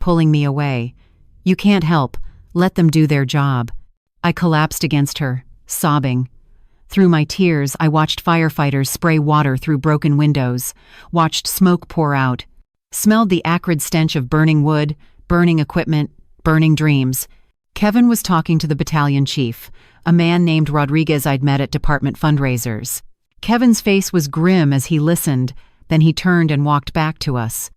pulling me away. "You can't help. Let them do their job." I collapsed against her, sobbing. Through my tears, I watched firefighters spray water through broken windows, watched smoke pour out, smelled the acrid stench of burning wood, burning equipment, burning dreams. Kevin was talking to the battalion chief, a man named Rodriguez I'd met at department fundraisers. Kevin's face was grim as he listened, then he turned and walked back to us.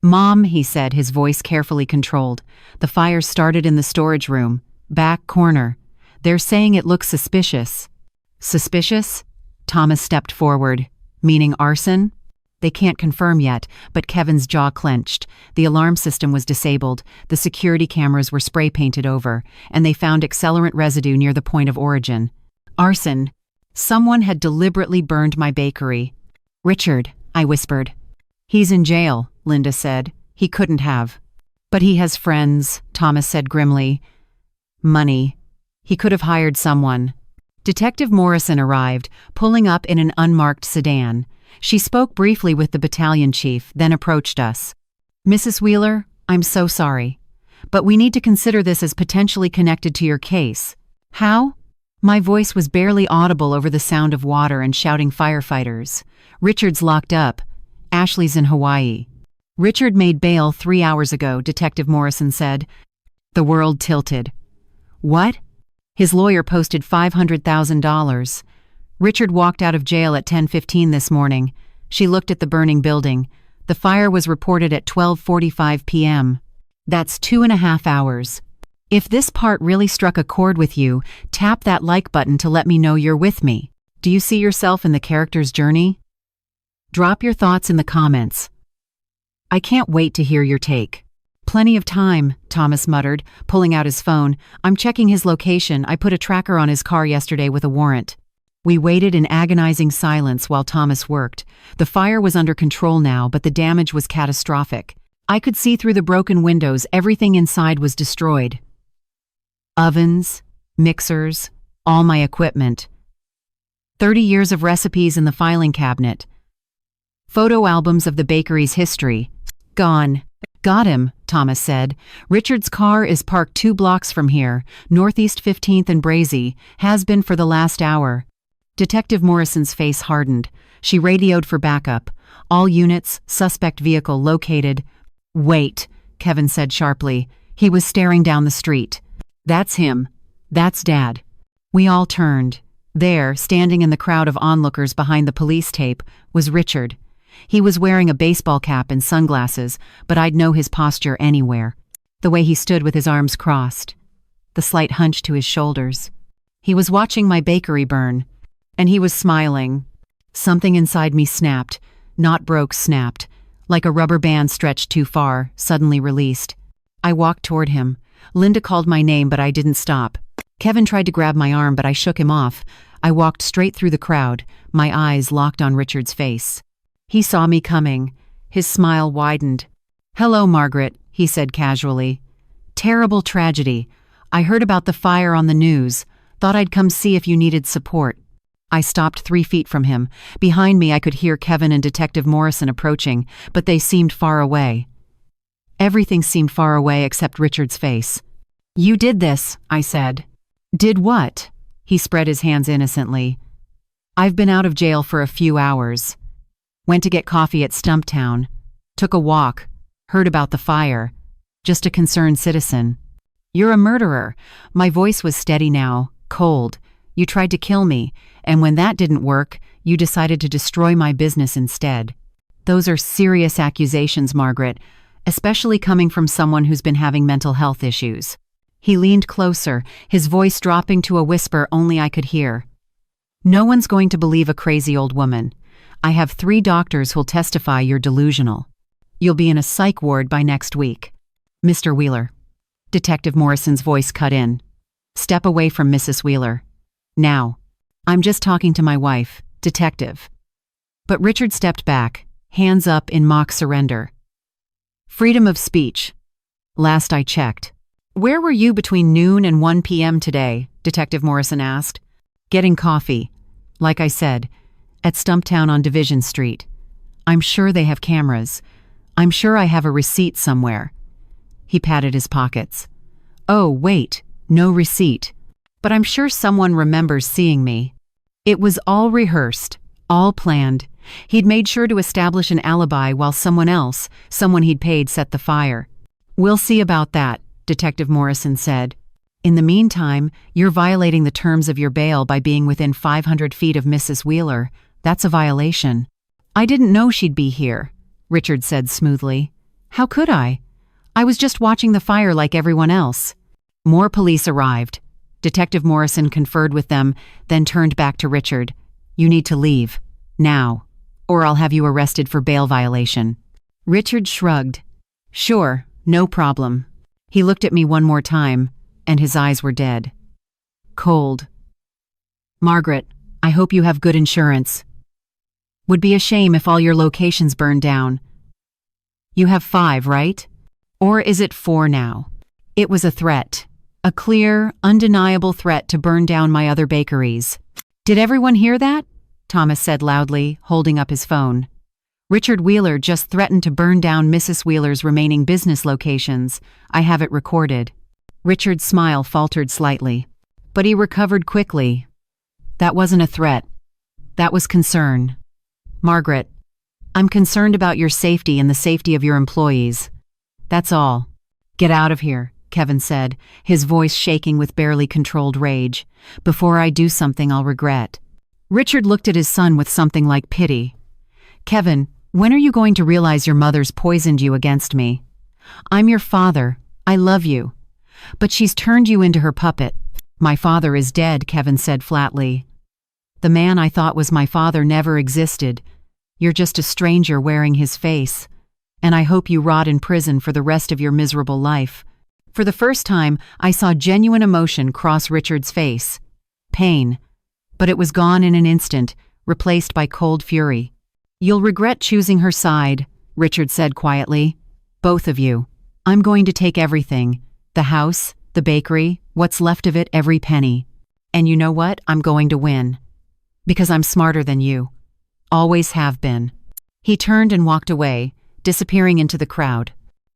"Mom," he said, his voice carefully controlled, "the fire started in the storage room, back corner. They're saying it looks suspicious." "Suspicious?" Thomas stepped forward. "Meaning arson?" "They can't confirm yet," but Kevin's jaw clenched. The alarm system was disabled, the security cameras were spray-painted over, and they found accelerant residue near the point of origin. "Arson. Someone had deliberately burned my bakery." "Richard," I whispered. "He's in jail," Linda said. "He couldn't have." "But he has friends," Thomas said grimly. "Money. He could have hired someone." Detective Morrison arrived, pulling up in an unmarked sedan. She spoke briefly with the battalion chief, then approached us. "Mrs. Wheeler, I'm so sorry, but we need to consider this as potentially connected to your case." "How?" My voice was barely audible over the sound of water and shouting firefighters. "Richard's locked up. Ashley's in Hawaii." "Richard made bail 3 hours ago," Detective Morrison said. The world tilted. "What?" His lawyer posted $500,000. "Richard walked out of jail at 10:15 this morning." She looked at the burning building. "The fire was reported at 12:45 p.m. That's 2.5 hours. If this part really struck a chord with you, tap that like button to let me know you're with me. Do you see yourself in the character's journey? Drop your thoughts in the comments. I can't wait to hear your take. "Plenty of time," Thomas muttered, pulling out his phone. "I'm checking his location. I put a tracker on his car yesterday with a warrant." We waited in agonizing silence while Thomas worked. The fire was under control now, but the damage was catastrophic. I could see through the broken windows everything inside was destroyed. Ovens, mixers, all my equipment. 30 years of recipes in the filing cabinet. Photo albums of the bakery's history. Gone. "Got him," Thomas said. "Richard's car is parked 2 blocks from here, Northeast 15th and Brazy, has been for the last hour." Detective Morrison's face hardened. She radioed for backup. "All units, suspect vehicle located." "Wait," Kevin said sharply. He was staring down the street. "That's him. That's Dad." We all turned. There, standing in the crowd of onlookers behind the police tape, was Richard. He was wearing a baseball cap and sunglasses, but I'd know his posture anywhere. The way he stood with his arms crossed. The slight hunch to his shoulders. He was watching my bakery burn. And he was smiling. Something inside me snapped. Not broke, snapped. Like a rubber band stretched too far, suddenly released. I walked toward him. Linda called my name, but I didn't stop. Kevin tried to grab my arm, but I shook him off. I walked straight through the crowd, my eyes locked on Richard's face. He saw me coming. His smile widened. "Hello, Margaret," he said casually. "Terrible tragedy. I heard about the fire on the news. Thought I'd come see if you needed support." I stopped 3 feet from him. Behind me I could hear Kevin and Detective Morrison approaching, but they seemed far away. Everything seemed far away except Richard's face. "You did this," I said. "Did what?" He spread his hands innocently. "I've been out of jail for a few hours. Went to get coffee at Stumptown. Took a walk. Heard about the fire. Just a concerned citizen." "You're a murderer." My voice was steady now, cold. "You tried to kill me, and when that didn't work, you decided to destroy my business instead. Those are serious accusations, Margaret, especially coming from someone who's been having mental health issues." He leaned closer, his voice dropping to a whisper only I could hear. "No one's going to believe a crazy old woman. I have 3 doctors who'll testify you're delusional. You'll be in a psych ward by next week." "Mr. Wheeler." Detective Morrison's voice cut in. "Step away from Mrs. Wheeler. Now. I'm just talking to my wife, Detective." But Richard stepped back, hands up in mock surrender. "Freedom of speech. Last I checked." "Where were you between noon and 1 p.m. today?" Detective Morrison asked. "Getting coffee. Like I said, at Stumptown on Division Street. I'm sure they have cameras. I'm sure I have a receipt somewhere." He patted his pockets. Oh, wait, no receipt. But I'm sure someone remembers seeing me. It was all rehearsed, all planned. He'd made sure to establish an alibi while someone he'd paid, set the fire. We'll see about that, Detective Morrison said. In the meantime, you're violating the terms of your bail by being within 500 feet of Mrs. Wheeler. That's a violation. I didn't know she'd be here, Richard said smoothly. How could I? I was just watching the fire like everyone else. More police arrived. Detective Morrison conferred with them, then turned back to Richard. You need to leave. Now. Or I'll have you arrested for bail violation. Richard shrugged. Sure, no problem. He looked at me one more time, and his eyes were dead. Cold. Margaret, I hope you have good insurance. Would be a shame if all your locations burned down. You have 5, right? Or is it 4 now? It was a threat. A clear, undeniable threat to burn down my other bakeries. Did everyone hear that? Thomas said loudly, holding up his phone. Richard Wheeler just threatened to burn down Mrs. Wheeler's remaining business locations. I have it recorded. Richard's smile faltered slightly. But he recovered quickly. That wasn't a threat. That was concern. Margaret, I'm concerned about your safety and the safety of your employees. That's all. Get out of here, Kevin said, his voice shaking with barely controlled rage. Before I do something I'll regret. Richard looked at his son with something like pity. Kevin, when are you going to realize your mother's poisoned you against me? I'm your father. I love you. But she's turned you into her puppet. My father is dead, Kevin said flatly. The man I thought was my father never existed. You're just a stranger wearing his face. And I hope you rot in prison for the rest of your miserable life. For the first time, I saw genuine emotion cross Richard's face. Pain. But it was gone in an instant, replaced by cold fury. You'll regret choosing her side, Richard said quietly. Both of you. I'm going to take everything. The house, the bakery, what's left of it, every penny. And you know what? I'm going to win. Because I'm smarter than you. Always have been. He turned and walked away, disappearing into the crowd.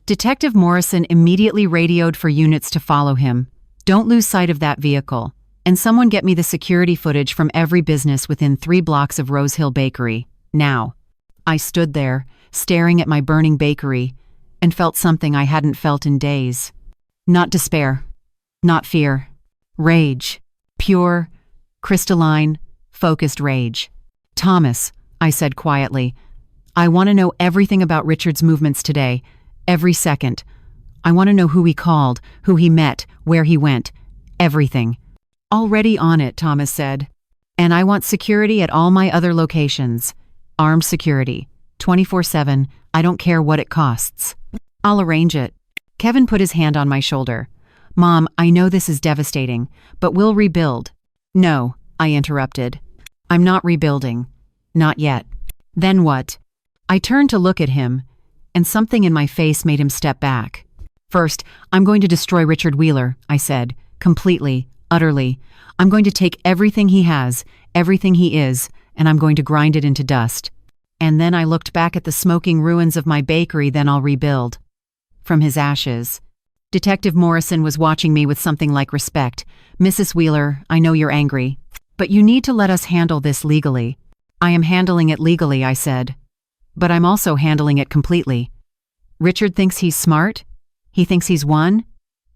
Detective Morrison immediately radioed for units to follow him. Don't lose sight of that vehicle. And someone get me the security footage from every business within 3 blocks of Rose Hill Bakery. Now. I stood there, staring at my burning bakery, and felt something I hadn't felt in days. Not despair. Not fear. Rage. Pure, crystalline, focused rage. Thomas, I said quietly, I want to know everything about Richard's movements today. Every second. I want to know who he called, who he met, where he went. Everything. Already on it, Thomas said. And I want security at all my other locations. Armed security. 24/7. I don't care what it costs. I'll arrange it. Kevin put his hand on my shoulder. Mom, I know this is devastating, but we'll rebuild. No, I interrupted. I'm not rebuilding. Not yet. Then what? I turned to look at him, and something in my face made him step back. First, I'm going to destroy Richard Wheeler, I said, completely, utterly. I'm going to take everything he has, everything he is, and I'm going to grind it into dust. And then I looked back at the smoking ruins of my bakery, then I'll rebuild. From his ashes. Detective Morrison was watching me with something like respect. Mrs. Wheeler, I know you're angry, but you need to let us handle this legally. I am handling it legally, I said. But I'm also handling it completely. Richard thinks he's smart? He thinks he's won?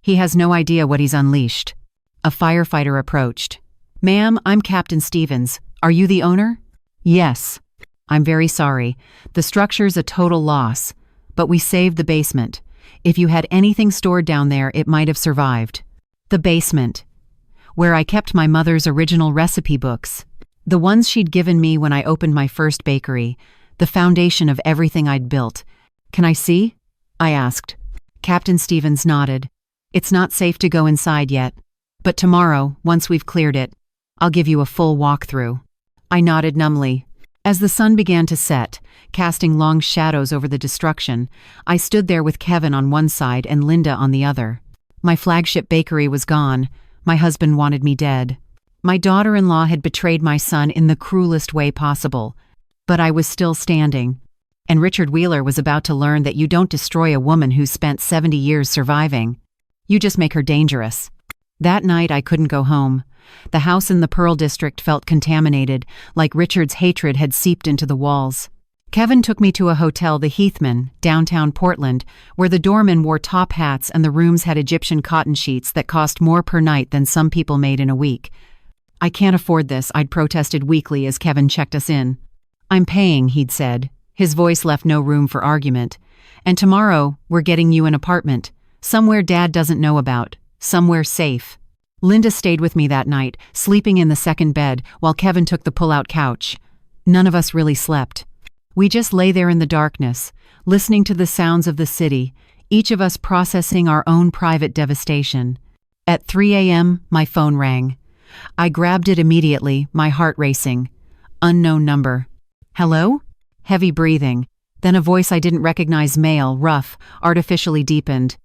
He has no idea what he's unleashed. A firefighter approached. Ma'am, I'm Captain Stevens. Are you the owner? Yes. I'm very sorry. The structure's a total loss. But we saved the basement. If you had anything stored down there, it might have survived. The basement. Where I kept my mother's original recipe books. The ones she'd given me when I opened my first bakery. The foundation of everything I'd built. Can I see? I asked. Captain Stevens nodded. It's not safe to go inside yet. But tomorrow, once we've cleared it, I'll give you a full walkthrough. I nodded numbly. As the sun began to set, casting long shadows over the destruction, I stood there with Kevin on one side and Linda on the other. My flagship bakery was gone. My husband wanted me dead. My daughter-in-law had betrayed my son in the cruelest way possible. But I was still standing. And Richard Wheeler was about to learn that you don't destroy a woman who's spent 70 years surviving. You just make her dangerous. That night I couldn't go home. The house in the Pearl District felt contaminated, like Richard's hatred had seeped into the walls. Kevin took me to a hotel, the Heathman, downtown Portland, where the doormen wore top hats and the rooms had Egyptian cotton sheets that cost more per night than some people made in a week. "I can't afford this," I'd protested weakly as Kevin checked us in. "I'm paying," he'd said. His voice left no room for argument. "And tomorrow, we're getting you an apartment. Somewhere Dad doesn't know about. Somewhere safe." Linda stayed with me that night, sleeping in the second bed, while Kevin took the pull-out couch. None of us really slept. We just lay there in the darkness, listening to the sounds of the city, each of us processing our own private devastation. At 3 a.m., my phone rang. I grabbed it immediately, my heart racing. Unknown number. "Hello?" Heavy breathing. Then a voice I didn't recognize, male, rough, artificially deepened.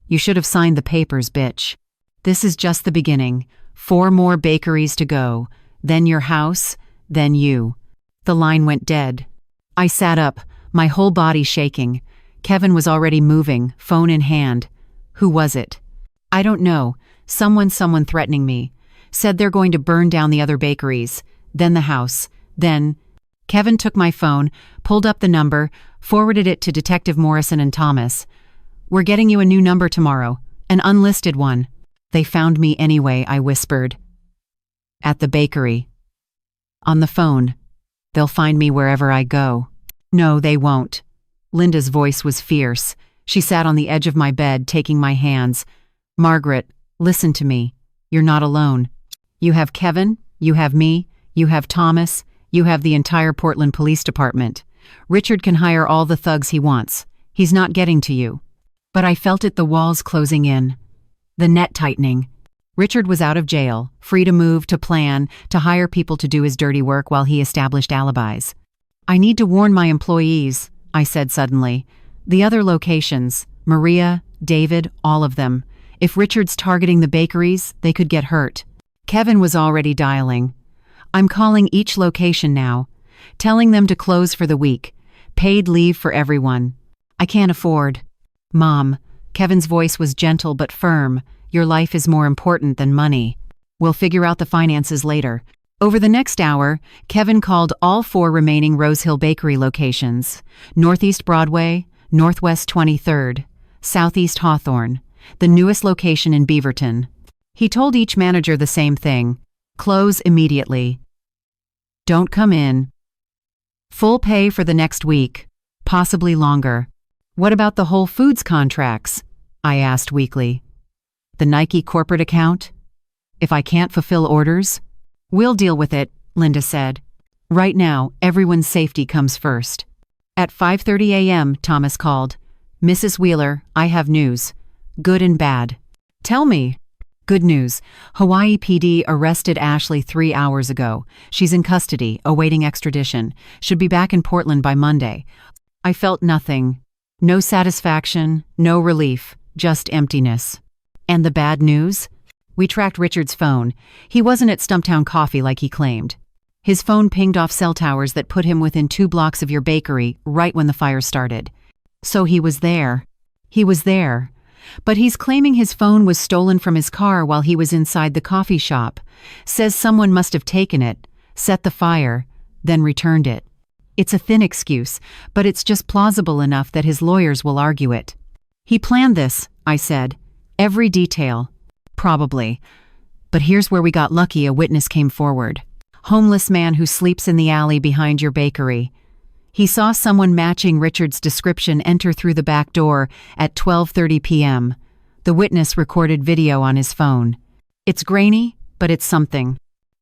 "You should have signed the papers, bitch. This is just the beginning. 4 more bakeries to go. Then your house, then you." The line went dead. I sat up, my whole body shaking. Kevin was already moving, phone in hand. Who was it? "I don't know. Someone threatening me. Said they're going to burn down the other bakeries. Then the house. Then..." Kevin took my phone, pulled up the number, forwarded it to Detective Morrison and Thomas. "We're getting you a new number tomorrow. An unlisted one." "They found me anyway," I whispered. "At the bakery." On the phone. "They'll find me wherever I go." "No, they won't." Linda's voice was fierce. She sat on the edge of my bed, taking my hands. "Margaret, listen to me. You're not alone. You have Kevin, you have me, you have Thomas, you have the entire Portland Police Department. Richard can hire all the thugs he wants. He's not getting to you." But I felt it, the walls closing in. The net tightening. Richard was out of jail, free to move, to plan, to hire people to do his dirty work while he established alibis. "I need to warn my employees," I said suddenly. "The other locations, Maria, David, all of them. If Richard's targeting the bakeries, they could get hurt." Kevin was already dialing. "I'm calling each location now, telling them to close for the week. Paid leave for everyone. I can't afford." "Mom," Kevin's voice was gentle but firm, "your life is more important than money. We'll figure out the finances later." Over the next hour, Kevin called all 4 remaining Rose Hill Bakery locations: Northeast Broadway, Northwest 23rd, Southeast Hawthorne, the newest location in Beaverton. He told each manager the same thing: close immediately. Don't come in. Full pay for the next week, possibly longer. "What about the Whole Foods contracts?" I asked weakly. "The Nike corporate account? If I can't fulfill orders?" "We'll deal with it," Linda said. "Right now, everyone's safety comes first." At 5:30 a.m., Thomas called. "Mrs. Wheeler, I have news. Good and bad." "Tell me." "Good news. Hawaii PD arrested Ashley 3 hours ago. She's in custody, awaiting extradition. Should be back in Portland by Monday." I felt nothing. No satisfaction, no relief, just emptiness. "And the bad news?" We tracked Richard's phone. He wasn't at Stumptown Coffee like he claimed. His phone pinged off cell towers that put him within 2 blocks of your bakery right when the fire started. So he was there. He was there. But he's claiming his phone was stolen from his car while he was inside the coffee shop. Says someone must have taken it, set the fire, then returned it. It's a thin excuse, but it's just plausible enough that his lawyers will argue it. "He planned this," I said. "Every detail." "Probably. But here's where we got lucky. A witness came forward. Homeless man who sleeps in the alley behind your bakery. He saw someone matching Richard's description enter through the back door at 12:30 p.m. The witness recorded video on his phone. It's grainy, but it's something.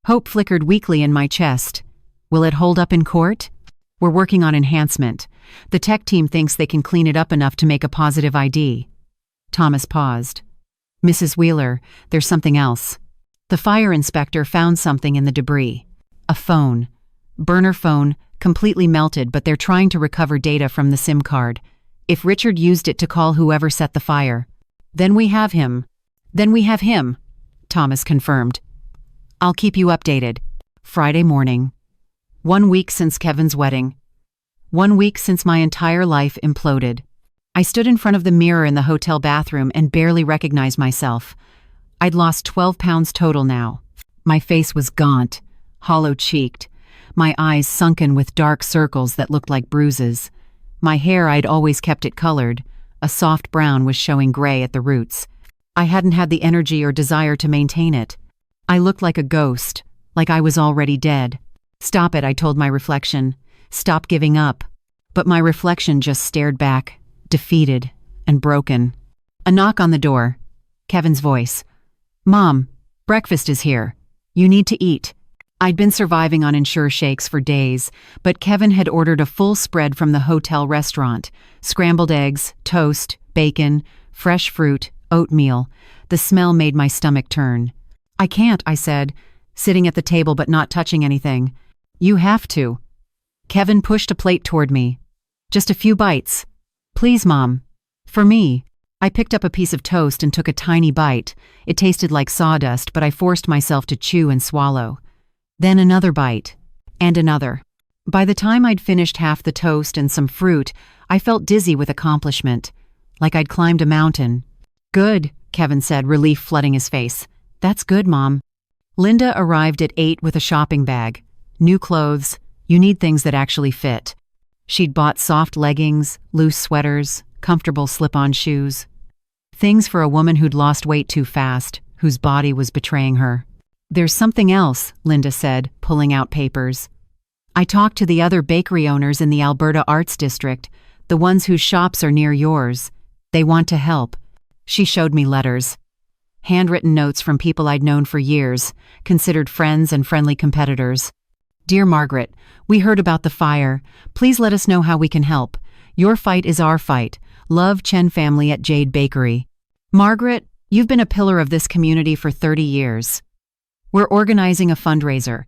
Hope flickered weakly in my chest. Will it hold up in court? We're working on enhancement. The tech team thinks they can clean it up enough to make a positive ID. Thomas paused. "Mrs. Wheeler, there's something else." The fire inspector found something in the debris. A phone. Burner phone, completely melted, but they're trying to recover data from the SIM card. If Richard used it to call whoever set the fire. Then we have him. Then we have him, Thomas confirmed. "I'll keep you updated." Friday morning. 1 week since Kevin's wedding. 1 week since my entire life imploded. I stood in front of the mirror in the hotel bathroom and barely recognized myself. I'd lost 12 pounds total now. My face was gaunt, hollow-cheeked, my eyes sunken with dark circles that looked like bruises. My hair, I'd always kept it colored. A soft brown was showing gray at the roots. I hadn't had the energy or desire to maintain it. I looked like a ghost, like I was already dead. "Stop it," I told my reflection. "Stop giving up." But my reflection just stared back, defeated and broken. A knock on the door. Kevin's voice. "Mom, breakfast is here. You need to eat." I'd been surviving on Ensure shakes for days, but Kevin had ordered a full spread from the hotel restaurant. Scrambled eggs, toast, bacon, fresh fruit, oatmeal. The smell made my stomach turn. "I can't," I said, sitting at the table but not touching anything. "You have to." Kevin pushed a plate toward me. "Just a few bites. Please, Mom. For me." I picked up a piece of toast and took a tiny bite. It tasted like sawdust, but I forced myself to chew and swallow. Then another bite. And another. By the time I'd finished half the toast and some fruit, I felt dizzy with accomplishment, like I'd climbed a mountain. "Good," Kevin said, relief flooding his face. "That's good, Mom." Linda arrived at 8 with a shopping bag. New clothes. You need things that actually fit. She'd bought soft leggings, loose sweaters, comfortable slip-on shoes. Things for a woman who'd lost weight too fast, whose body was betraying her. "There's something else," Linda said, pulling out papers. "I talked to the other bakery owners in the Alberta Arts District, the ones whose shops are near yours. They want to help." She showed me letters. Handwritten notes from people I'd known for years, considered friends and friendly competitors. "Dear Margaret, we heard about the fire. Please let us know how we can help. Your fight is our fight. Love, Chen family at Jade Bakery. Margaret, you've been a pillar of this community for 30 years. We're organizing a fundraiser.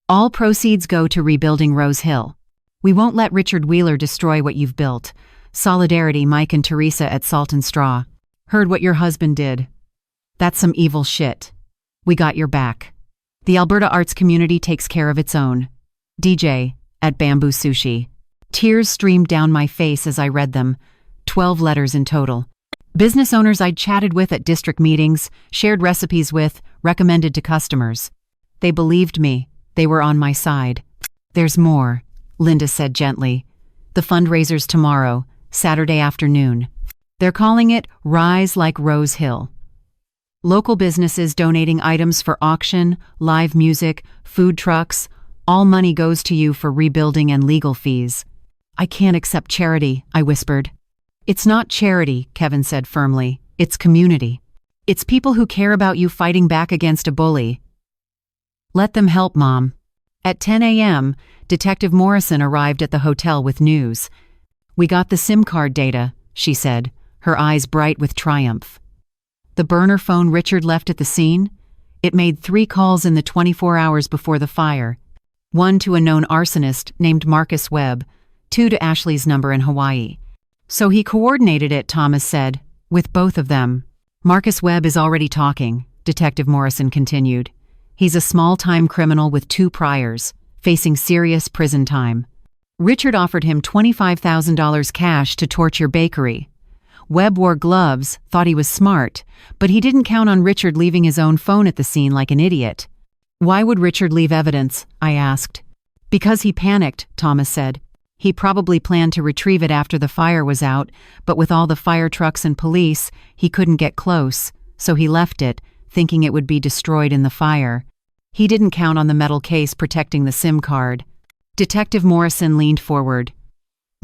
All proceeds go to rebuilding Rose Hill. We won't let Richard Wheeler destroy what you've built. Solidarity, Mike and Teresa at Salt and Straw. Heard what your husband did. That's some evil shit. We got your back. The Alberta arts community takes care of its own. DJ at Bamboo Sushi." Tears streamed down my face as I read them. 12 letters in total. Business owners I'd chatted with at district meetings, shared recipes with, recommended to customers. They believed me. They were on my side. "There's more," Linda said gently. "The fundraiser's tomorrow, Saturday afternoon. They're calling it Rise Like Rose Hill. Local businesses donating items for auction, live music, food trucks. All money goes to you for rebuilding and legal fees." "I can't accept charity," I whispered. "It's not charity," Kevin said firmly. "It's community. It's people who care about you fighting back against a bully. Let them help, Mom." At 10 a.m., Detective Morrison arrived at the hotel with news. "We got the SIM card data," she said, her eyes bright with triumph. "The burner phone Richard left at the scene? It made 3 calls in the 24 hours before the fire. 1 to a known arsonist named Marcus Webb, 2 to Ashley's number in Hawaii. So he coordinated it," Thomas said, "with both of them." "Marcus Webb is already talking," Detective Morrison continued. "He's a small-time criminal with 2 priors, facing serious prison time. Richard offered him $25,000 cash to torch your bakery. Webb wore gloves, thought he was smart, but he didn't count on Richard leaving his own phone at the scene like an idiot." "Why would Richard leave evidence?" I asked. "Because he panicked," Thomas said. "He probably planned to retrieve it after the fire was out, but with all the fire trucks and police, he couldn't get close, so he left it, thinking it would be destroyed in the fire. He didn't count on the metal case protecting the SIM card." Detective Morrison leaned forward.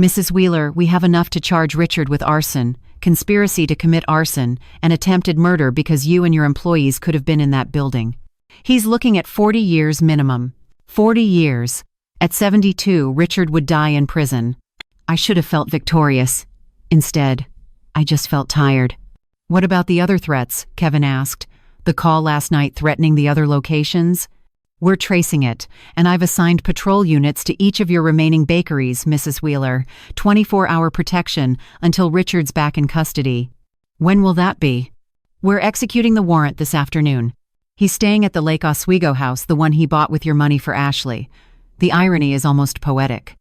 "Mrs. Wheeler, we have enough to charge Richard with arson, conspiracy to commit arson, and attempted murder because you and your employees could have been in that building. He's looking at 40 years minimum. 40 years. At 72, Richard would die in prison." I should have felt victorious. Instead, I just felt tired. "What about the other threats?" Kevin asked. "The call last night threatening the other locations?" "We're tracing it, and I've assigned patrol units to each of your remaining bakeries, Mrs. Wheeler. 24-hour protection until Richard's back in custody." "When will that be?" "We're executing the warrant this afternoon. He's staying at the Lake Oswego house, the one he bought with your money for Ashley. The irony is almost poetic."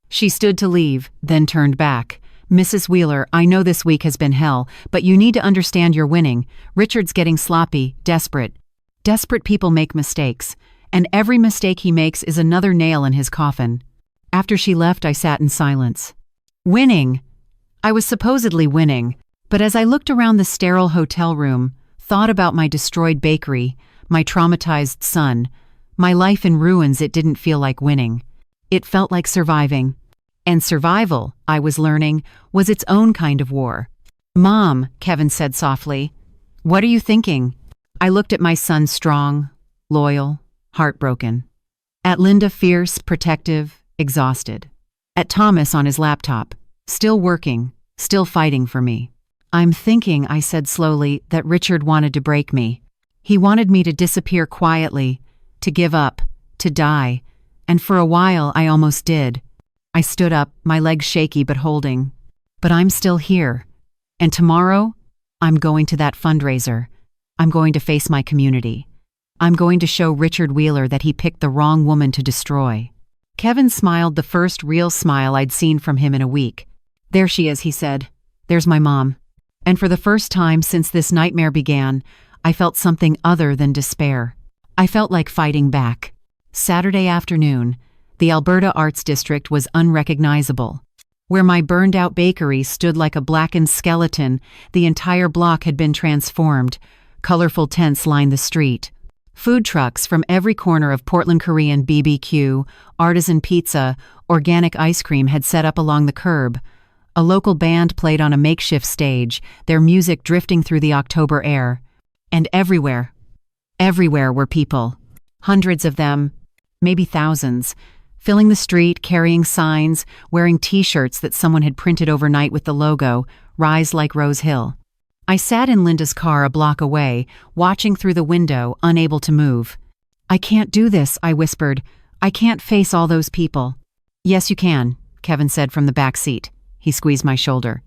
She stood to leave, then turned back. Mrs. Wheeler, I know this week has been hell, but you need to understand you're winning. Richard's getting sloppy, desperate. Desperate people make mistakes, and every mistake he makes is another nail in his coffin. After she left, I sat in silence. Winning! I was supposedly winning, but as I looked around the sterile hotel room, thought about my destroyed bakery, my traumatized son, my life in ruins, it didn't feel like winning. It felt like surviving. And survival, I was learning, was its own kind of war. Mom, Kevin said softly, what are you thinking? I looked at my son, strong, loyal, heartbroken. At Linda, fierce, protective, exhausted. At Thomas on his laptop, still working, still fighting for me. I'm thinking, I said slowly, that Richard wanted to break me. He wanted me to disappear quietly, to give up, to die, and for a while I almost did. I stood up, my legs shaky but holding. But I'm still here. And tomorrow, I'm going to that fundraiser. I'm going to face my community. I'm going to show Richard Wheeler that he picked the wrong woman to destroy. Kevin smiled, the first real smile I'd seen from him in a week. There she is, he said. There's my mom. And for the first time since this nightmare began, I felt something other than despair. I felt like fighting back. Saturday afternoon, the Alberta Arts District was unrecognizable. Where my burned-out bakery stood like a blackened skeleton, the entire block had been transformed. Colorful tents lined the street. Food trucks from every corner of Portland Korean BBQ, artisan pizza, organic ice cream had set up along the curb. A local band played on a makeshift stage, their music drifting through the October air. And everywhere were people. Hundreds of them, maybe thousands, filling the street, carrying signs, wearing t-shirts that someone had printed overnight with the logo, Rise Like Rose Hill. I sat in Linda's car a block away, watching through the window, unable to move. I can't do this, I whispered. I can't face all those people. Yes, you can, Kevin said from the back seat. He squeezed my shoulder.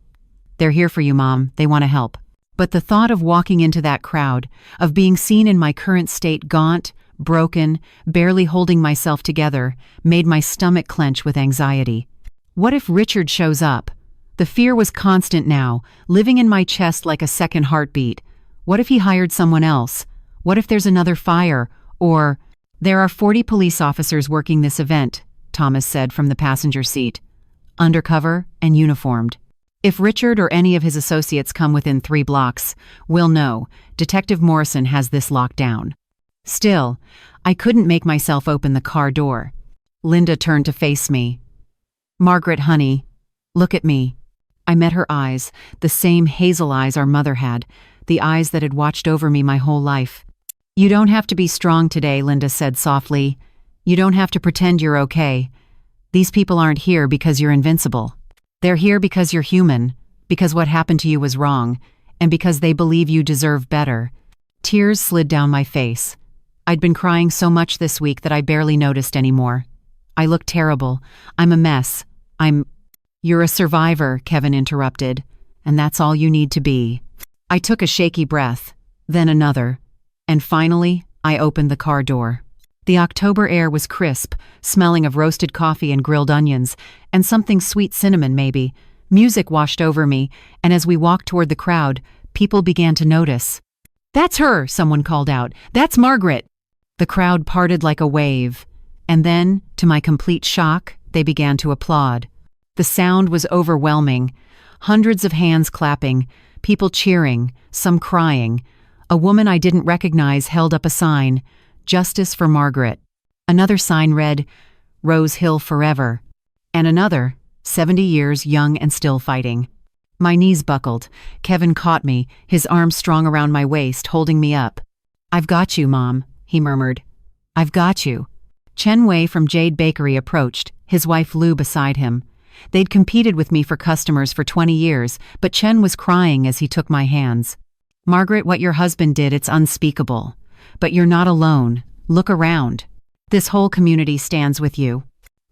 They're here for you, Mom. They want to help. But the thought of walking into that crowd, of being seen in my current state, gaunt, broken, barely holding myself together, made my stomach clench with anxiety. What if Richard shows up? The fear was constant now, living in my chest like a second heartbeat. What if he hired someone else? What if there's another fire? Or, there are 40 police officers working this event, Thomas said from the passenger seat. Undercover and uniformed. If Richard or any of his associates come within 3 blocks, we'll know. Detective Morrison has this locked down. Still, I couldn't make myself open the car door. Linda turned to face me. Margaret, honey, look at me. I met her eyes, the same hazel eyes our mother had, the eyes that had watched over me my whole life. You don't have to be strong today, Linda said softly. You don't have to pretend you're okay. These people aren't here because you're invincible. They're here because you're human, because what happened to you was wrong, and because they believe you deserve better. Tears slid down my face. I'd been crying so much this week that I barely noticed anymore. I look terrible. I'm a mess. You're a survivor, Kevin interrupted, and that's all you need to be. I took a shaky breath, then another, and finally, I opened the car door. The October air was crisp, smelling of roasted coffee and grilled onions, and something sweet cinnamon maybe. Music washed over me, and as we walked toward the crowd, people began to notice. That's her, someone called out. That's Margaret. The crowd parted like a wave, and then, to my complete shock, they began to applaud. The sound was overwhelming. Hundreds of hands clapping, people cheering, some crying. A woman I didn't recognize held up a sign, Justice for Margaret. Another sign read, Rose Hill Forever. And another, 70 years young and still fighting. My knees buckled. Kevin caught me, his arms strong around my waist, holding me up. I've got you, Mom, he murmured. I've got you. Chen Wei from Jade Bakery approached, his wife Lu beside him. They'd competed with me for customers for 20 years, but Chen was crying as he took my hands. Margaret, what your husband did, it's unspeakable. But you're not alone. Look around. This whole community stands with you.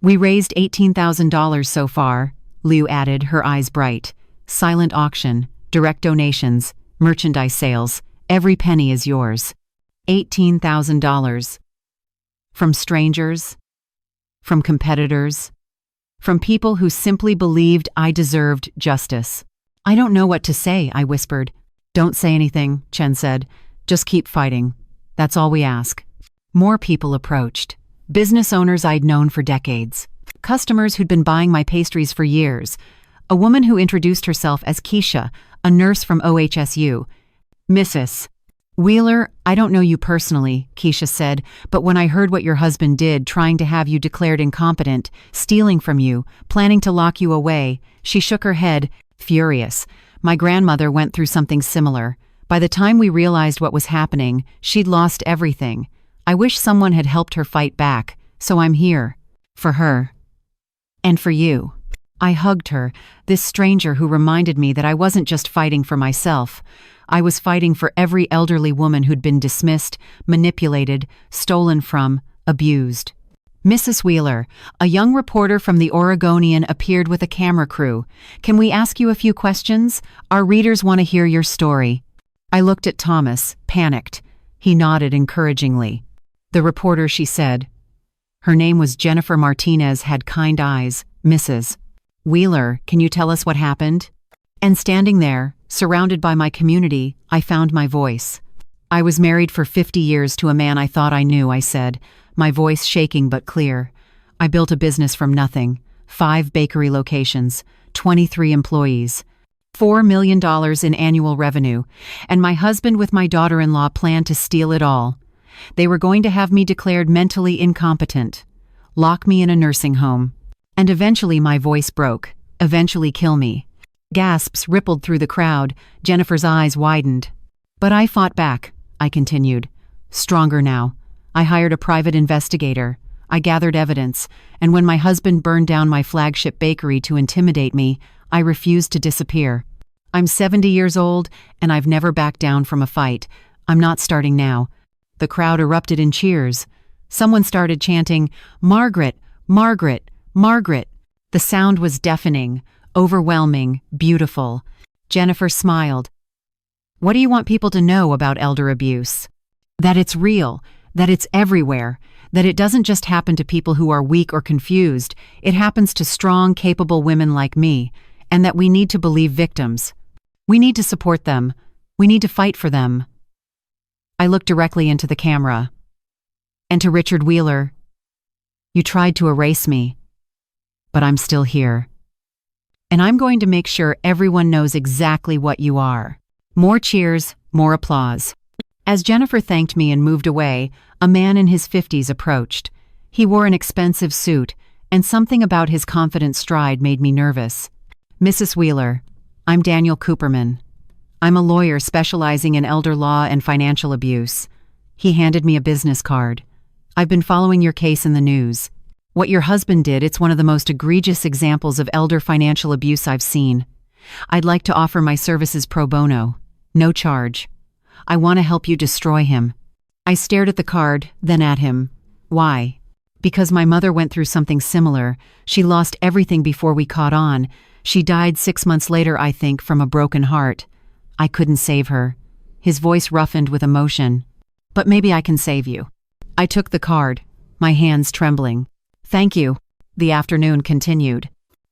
We raised $18,000 so far, Liu added, her eyes bright. Silent auction, direct donations, merchandise sales, every penny is yours. $18,000. From strangers? From competitors? from people who simply believed I deserved justice. "I don't know what to say," I whispered. "Don't say anything," Chen said. "Just keep fighting. That's all we ask." More people approached. Business owners I'd known for decades. Customers who'd been buying my pastries for years. A woman who introduced herself as Keisha, a nurse from OHSU. "Mrs. Wheeler, I don't know you personally," Keisha said, "but when I heard what your husband did, trying to have you declared incompetent, stealing from you, planning to lock you away," she shook her head, furious. "My grandmother went through something similar. By the time we realized what was happening, she'd lost everything. I wish someone had helped her fight back, so I'm here. For her. And for you." I hugged her, this stranger who reminded me that I wasn't just fighting for myself. I was fighting for every elderly woman who'd been dismissed, manipulated, stolen from, abused. "Mrs. Wheeler, a young reporter from the Oregonian appeared with a camera crew. Can we ask you a few questions? Our readers want to hear your story." I looked at Thomas, panicked. He nodded encouragingly. "The reporter," she said. Her name was Jennifer Martinez, had kind eyes. "Mrs. Wheeler, can you tell us what happened?" And standing there, surrounded by my community, I found my voice. "I was married for 50 years to a man I thought I knew," I said, my voice shaking but clear. "I built a business from nothing. 5 bakery locations, 23 employees, $4 million in annual revenue, and my husband with my daughter-in-law planned to steal it all. They were going to have me declared mentally incompetent, lock me in a nursing home, and eventually," my voice broke, "eventually kill me." Gasps rippled through the crowd. Jennifer's eyes widened. "But I fought back," I continued. "Stronger now. I hired a private investigator. I gathered evidence, and when my husband burned down my flagship bakery to intimidate me, I refused to disappear. I'm 70 years old, and I've never backed down from a fight. I'm not starting now." The crowd erupted in cheers. Someone started chanting, "Margaret! Margaret! Margaret!" The sound was deafening, overwhelming, beautiful. Jennifer smiled. "What do you want people to know about elder abuse? That it's real, that it's everywhere, that it doesn't just happen to people who are weak or confused, it happens to strong, capable women like me, and that we need to believe victims. We need to support them. We need to fight for them." I looked directly into the camera. And to Richard Wheeler, "You tried to erase me, but I'm still here. And I'm going to make sure everyone knows exactly what you are." More cheers, more applause. As Jennifer thanked me and moved away, a man in his 50s approached. He wore an expensive suit, and something about his confident stride made me nervous. "Mrs. Wheeler, I'm Daniel Cooperman. I'm a lawyer specializing in elder law and financial abuse." He handed me a business card. "I've been following your case in the news. What your husband did, it's one of the most egregious examples of elder financial abuse I've seen. I'd like to offer my services pro bono. No charge. I want to help you destroy him." I stared at the card, then at him. "Why?" "Because my mother went through something similar. She lost everything before we caught on. She died 6 months later, I think, from a broken heart. I couldn't save her." His voice roughened with emotion. "But maybe I can save you." I took the card, my hands trembling. "Thank you." The afternoon continued.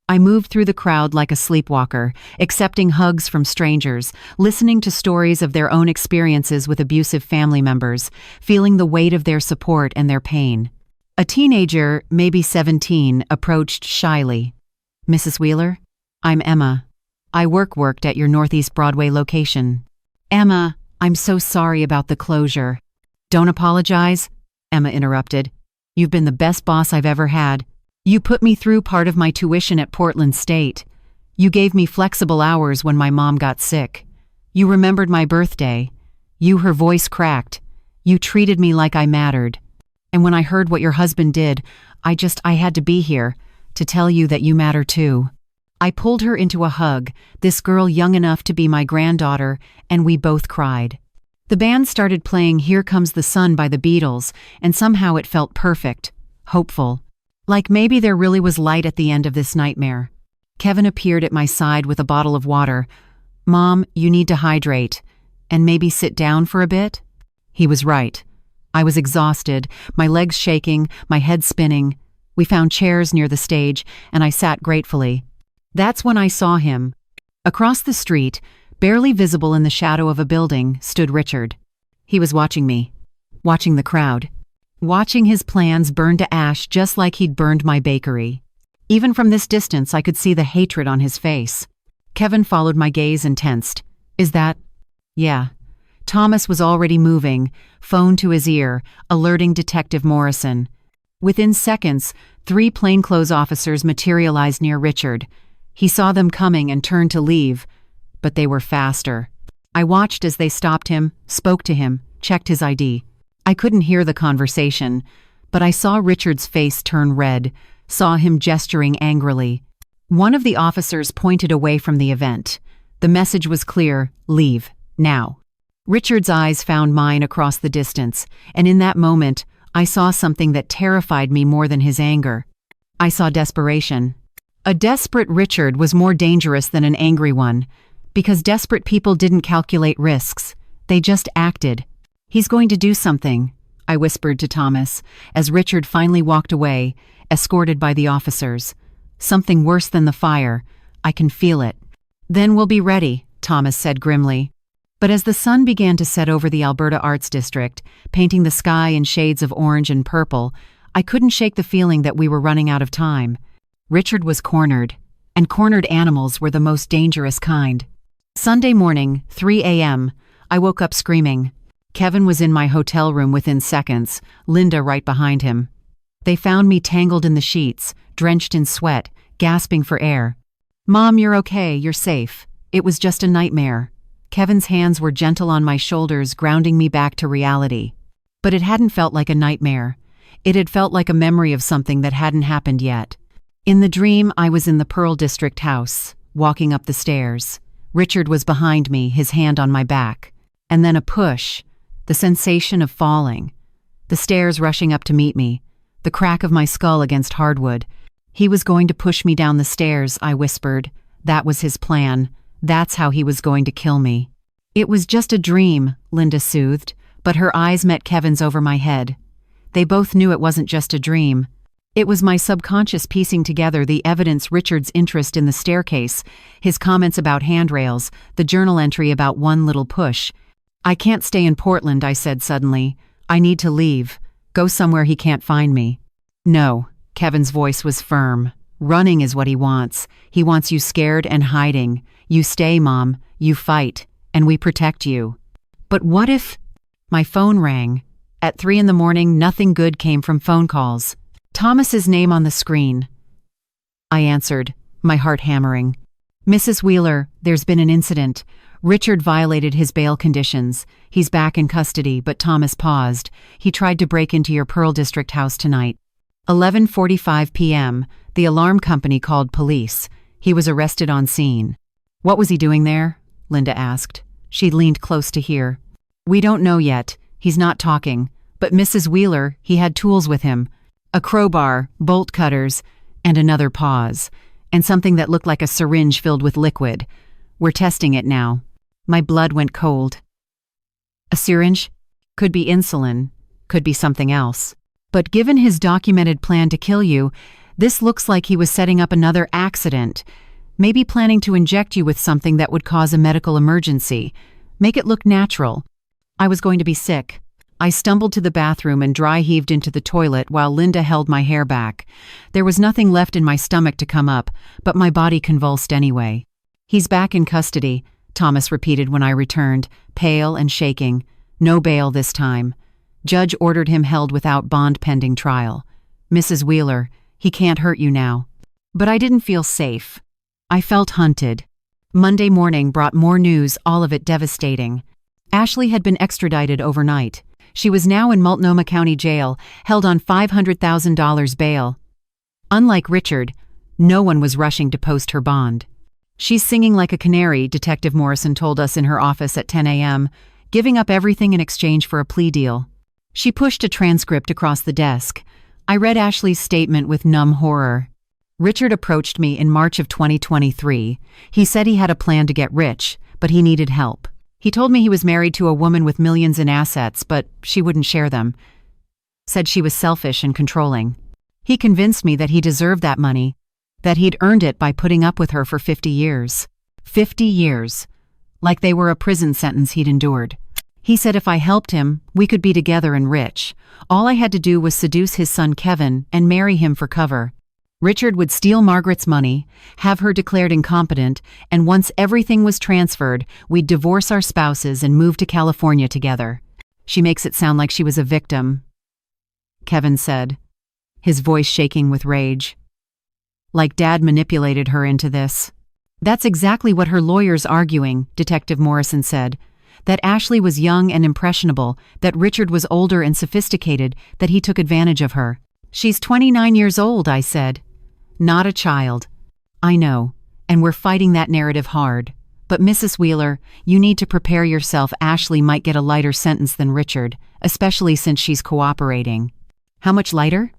I moved through the crowd like a sleepwalker, accepting hugs from strangers, listening to stories of their own experiences with abusive family members, feeling the weight of their support and their pain. A teenager, maybe 17, approached shyly. "Mrs. Wheeler, I'm Emma. I worked at your Northeast Broadway location." "Emma, I'm so sorry about the closure." "Don't apologize," Emma interrupted. "You've been the best boss I've ever had. You put me through part of my tuition at Portland State. You gave me flexible hours when my mom got sick. You remembered my birthday. Her voice cracked. You treated me like I mattered. And when I heard what your husband did, I had to be here to tell you that you matter too." I pulled her into a hug, this girl young enough to be my granddaughter, and we both cried. The band started playing "Here Comes the Sun" by the Beatles, and somehow it felt perfect, hopeful. Like maybe there really was light at the end of this nightmare. Kevin appeared at my side with a bottle of water. "Mom, you need to hydrate, and maybe sit down for a bit?" He was right. I was exhausted, my legs shaking, my head spinning. We found chairs near the stage, and I sat gratefully. That's when I saw him. Across the street, barely visible in the shadow of a building, stood Richard. He was watching me, watching the crowd, watching his plans burn to ash just like he'd burned my bakery. Even from this distance, I could see the hatred on his face. Kevin followed my gaze and tensed. Is that? Yeah. Thomas was already moving, phone to his ear, alerting Detective Morrison. Within seconds, 3 plainclothes officers materialized near Richard. He saw them coming and turned to leave, but they were faster. I watched as they stopped him, spoke to him, checked his ID. I couldn't hear the conversation, but I saw Richard's face turn red, saw him gesturing angrily. One of the officers pointed away from the event. The message was clear: leave, now. Richard's eyes found mine across the distance, and in that moment, I saw something that terrified me more than his anger. I saw desperation. A desperate Richard was more dangerous than an angry one, because desperate people didn't calculate risks. They just acted. He's going to do something, I whispered to Thomas, as Richard finally walked away, escorted by the officers. Something worse than the fire. I can feel it. Then we'll be ready, Thomas said grimly. But as the sun began to set over the Alberta Arts District, painting the sky in shades of orange and purple, I couldn't shake the feeling that we were running out of time. Richard was cornered, and cornered animals were the most dangerous kind. Sunday morning, 3 a.m., I woke up screaming. Kevin was in my hotel room within seconds, Linda right behind him. They found me tangled in the sheets, drenched in sweat, gasping for air. Mom, you're okay, you're safe. It was just a nightmare. Kevin's hands were gentle on my shoulders, grounding me back to reality. But it hadn't felt like a nightmare. It had felt like a memory of something that hadn't happened yet. In the dream, I was in the Pearl District house, walking up the stairs. Richard was behind me, his hand on my back. And then a push, the sensation of falling. The stairs rushing up to meet me, the crack of my skull against hardwood. He was going to push me down the stairs, I whispered. That was his plan. That's how he was going to kill me. It was just a dream, Linda soothed, but her eyes met Kevin's over my head. They both knew it wasn't just a dream. It was my subconscious piecing together the evidence: Richard's interest in the staircase, his comments about handrails, the journal entry about one little push. I can't stay in Portland, I said suddenly. I need to leave. Go somewhere he can't find me. No, Kevin's voice was firm. Running is what he wants. He wants you scared and hiding. You stay, Mom. You fight. And we protect you. But what if... My phone rang. At 3 a.m, nothing good came from phone calls. Thomas's name on the screen. I answered, my heart hammering. Mrs. Wheeler, there's been an incident. Richard violated his bail conditions. He's back in custody, but Thomas paused. He tried to break into your Pearl District house tonight. 11:45 p.m., the alarm company called police. He was arrested on scene. What was he doing there? Linda asked. She leaned close to hear. We don't know yet. He's not talking. But Mrs. Wheeler, he had tools with him. A crowbar, bolt cutters, and another pause. And something that looked like a syringe filled with liquid. We're testing it now. My blood went cold. A syringe? Could be insulin. Could be something else. But given his documented plan to kill you, this looks like he was setting up another accident. Maybe planning to inject you with something that would cause a medical emergency. Make it look natural. I was going to be sick. I stumbled to the bathroom and dry-heaved into the toilet while Linda held my hair back. There was nothing left in my stomach to come up, but my body convulsed anyway. He's back in custody, Thomas repeated when I returned, pale and shaking. No bail this time. Judge ordered him held without bond pending trial. Mrs. Wheeler, he can't hurt you now. But I didn't feel safe. I felt hunted. Monday morning brought more news, all of it devastating. Ashley had been extradited overnight. She was now in Multnomah County Jail, held on $500,000 bail. Unlike Richard, no one was rushing to post her bond. She's singing like a canary, Detective Morrison told us in her office at 10 a.m., giving up everything in exchange for a plea deal. She pushed a transcript across the desk. I read Ashley's statement with numb horror. Richard approached me in March of 2023. He said he had a plan to get rich, but he needed help. He told me he was married to a woman with millions in assets, but she wouldn't share them. Said she was selfish and controlling. He convinced me that he deserved that money, that he'd earned it by putting up with her for 50 years. 50 years. Like they were a prison sentence he'd endured. He said if I helped him, we could be together and rich. All I had to do was seduce his son Kevin and marry him for cover. Richard would steal Margaret's money, have her declared incompetent, and once everything was transferred, we'd divorce our spouses and move to California together. She makes it sound like she was a victim, Kevin said, his voice shaking with rage. Like Dad manipulated her into this. That's exactly what her lawyer's arguing, Detective Morrison said. That Ashley was young and impressionable, that Richard was older and sophisticated, that he took advantage of her. She's 29 years old, I said. Not a child. I know, and we're fighting that narrative hard. But Mrs. Wheeler, you need to prepare yourself. Ashley might get a lighter sentence than Richard, especially since she's cooperating. How much lighter?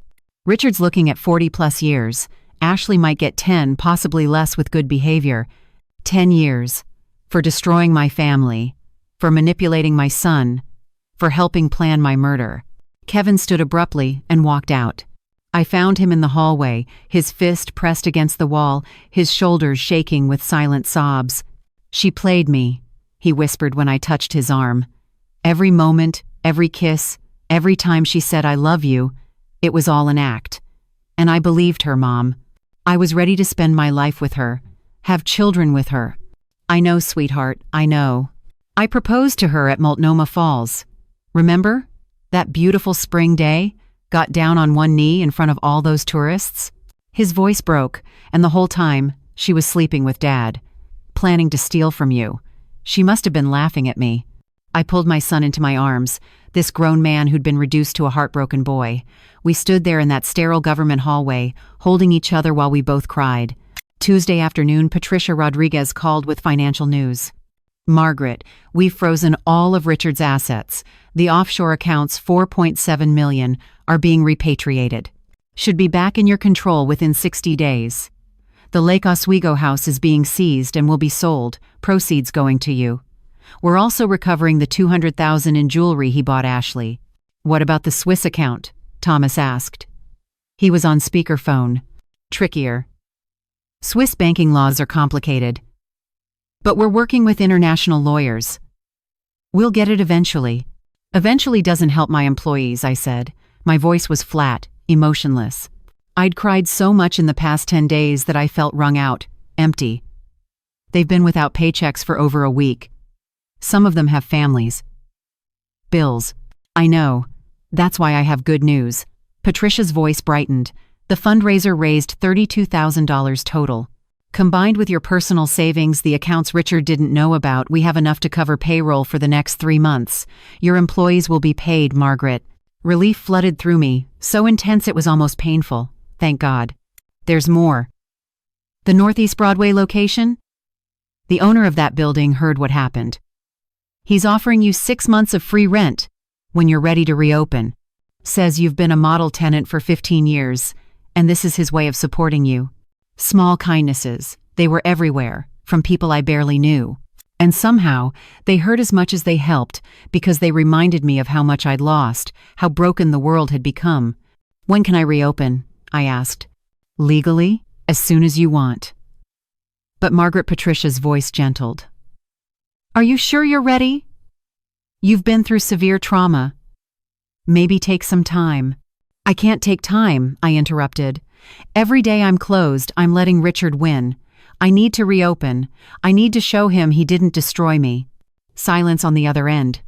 Richard's looking at 40+ years. Ashley might get 10, possibly less with good behavior. 10 years. For destroying my family. For manipulating my son. For helping plan my murder. Kevin stood abruptly and walked out. I found him in the hallway, his fist pressed against the wall, his shoulders shaking with silent sobs. She played me, he whispered when I touched his arm. Every moment, every kiss, every time she said I love you, it was all an act. And I believed her, Mom. I was ready to spend my life with her, have children with her. I know, sweetheart, I know. I proposed to her at Multnomah Falls. Remember? That beautiful spring day? Got down on one knee in front of all those tourists? His voice broke, and the whole time, she was sleeping with Dad. Planning to steal from you. She must have been laughing at me. I pulled my son into my arms, this grown man who'd been reduced to a heartbroken boy. We stood there in that sterile government hallway, holding each other while we both cried. Tuesday afternoon, Patricia Rodriguez called with financial news. Margaret, we've frozen all of Richard's assets. The offshore accounts, $4.7 million, are being repatriated. Should be back in your control within 60 days. The Lake Oswego house is being seized and will be sold, proceeds going to you. We're also recovering the $200,000 in jewelry he bought Ashley. What about the Swiss account? Thomas asked. He was on speakerphone. Trickier. Swiss banking laws are complicated. But we're working with international lawyers. We'll get it eventually. Eventually doesn't help my employees, I said. My voice was flat, emotionless. I'd cried so much in the past 10 days that I felt wrung out, empty. They've been without paychecks for over a week. Some of them have families. Bills. I know. That's why I have good news. Patricia's voice brightened. The fundraiser raised $32,000 total. Combined with your personal savings, the accounts Richard didn't know about, we have enough to cover payroll for the next 3 months. Your employees will be paid, Margaret. Relief flooded through me, so intense it was almost painful. Thank God. There's more. The Northeast Broadway location? The owner of that building heard what happened. He's offering you 6 months of free rent when you're ready to reopen. Says you've been a model tenant for 15 years, and this is his way of supporting you. Small kindnesses, they were everywhere, from people I barely knew. And somehow, they hurt as much as they helped because they reminded me of how much I'd lost, how broken the world had become. When can I reopen? I asked. Legally, as soon as you want. But Margaret Patricia's voice gentled. Are you sure you're ready? You've been through severe trauma. Maybe take some time. I can't take time, I interrupted. Every day I'm closed, I'm letting Richard win. I need to reopen. I need to show him he didn't destroy me. Silence on the other end.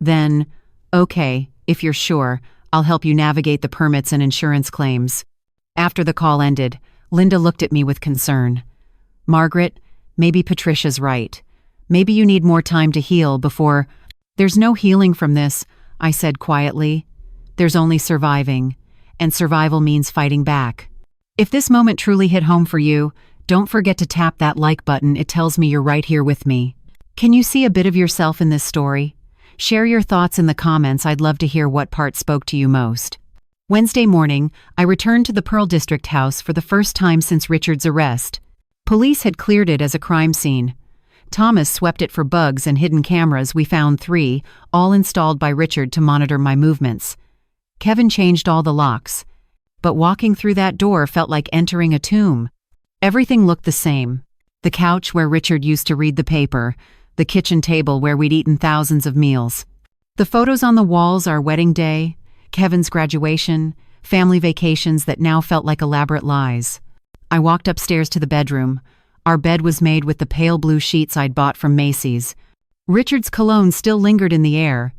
Then, okay, if you're sure, I'll help you navigate the permits and insurance claims. After the call ended, Linda looked at me with concern. Margaret, maybe Patricia's right. Maybe you need more time to heal before... There's no healing from this, I said quietly. There's only surviving, and survival means fighting back. If this moment truly hit home for you, don't forget to tap that like button. It tells me you're right here with me. Can you see a bit of yourself in this story? Share your thoughts in the comments. I'd love to hear what part spoke to you most. Wednesday morning, I returned to the Pearl District house for the first time since Richard's arrest. Police had cleared it as a crime scene. Thomas swept it for bugs and hidden cameras. We found 3, all installed by Richard to monitor my movements. Kevin changed all the locks. but walking through that door felt like entering a tomb. Everything looked the same. The couch where Richard used to read the paper, the kitchen table where we'd eaten thousands of meals. The photos on the walls, our wedding day, Kevin's graduation, family vacations that now felt like elaborate lies. I walked upstairs to the bedroom. Our bed was made with the pale blue sheets I'd bought from Macy's. Richard's cologne still lingered in the air.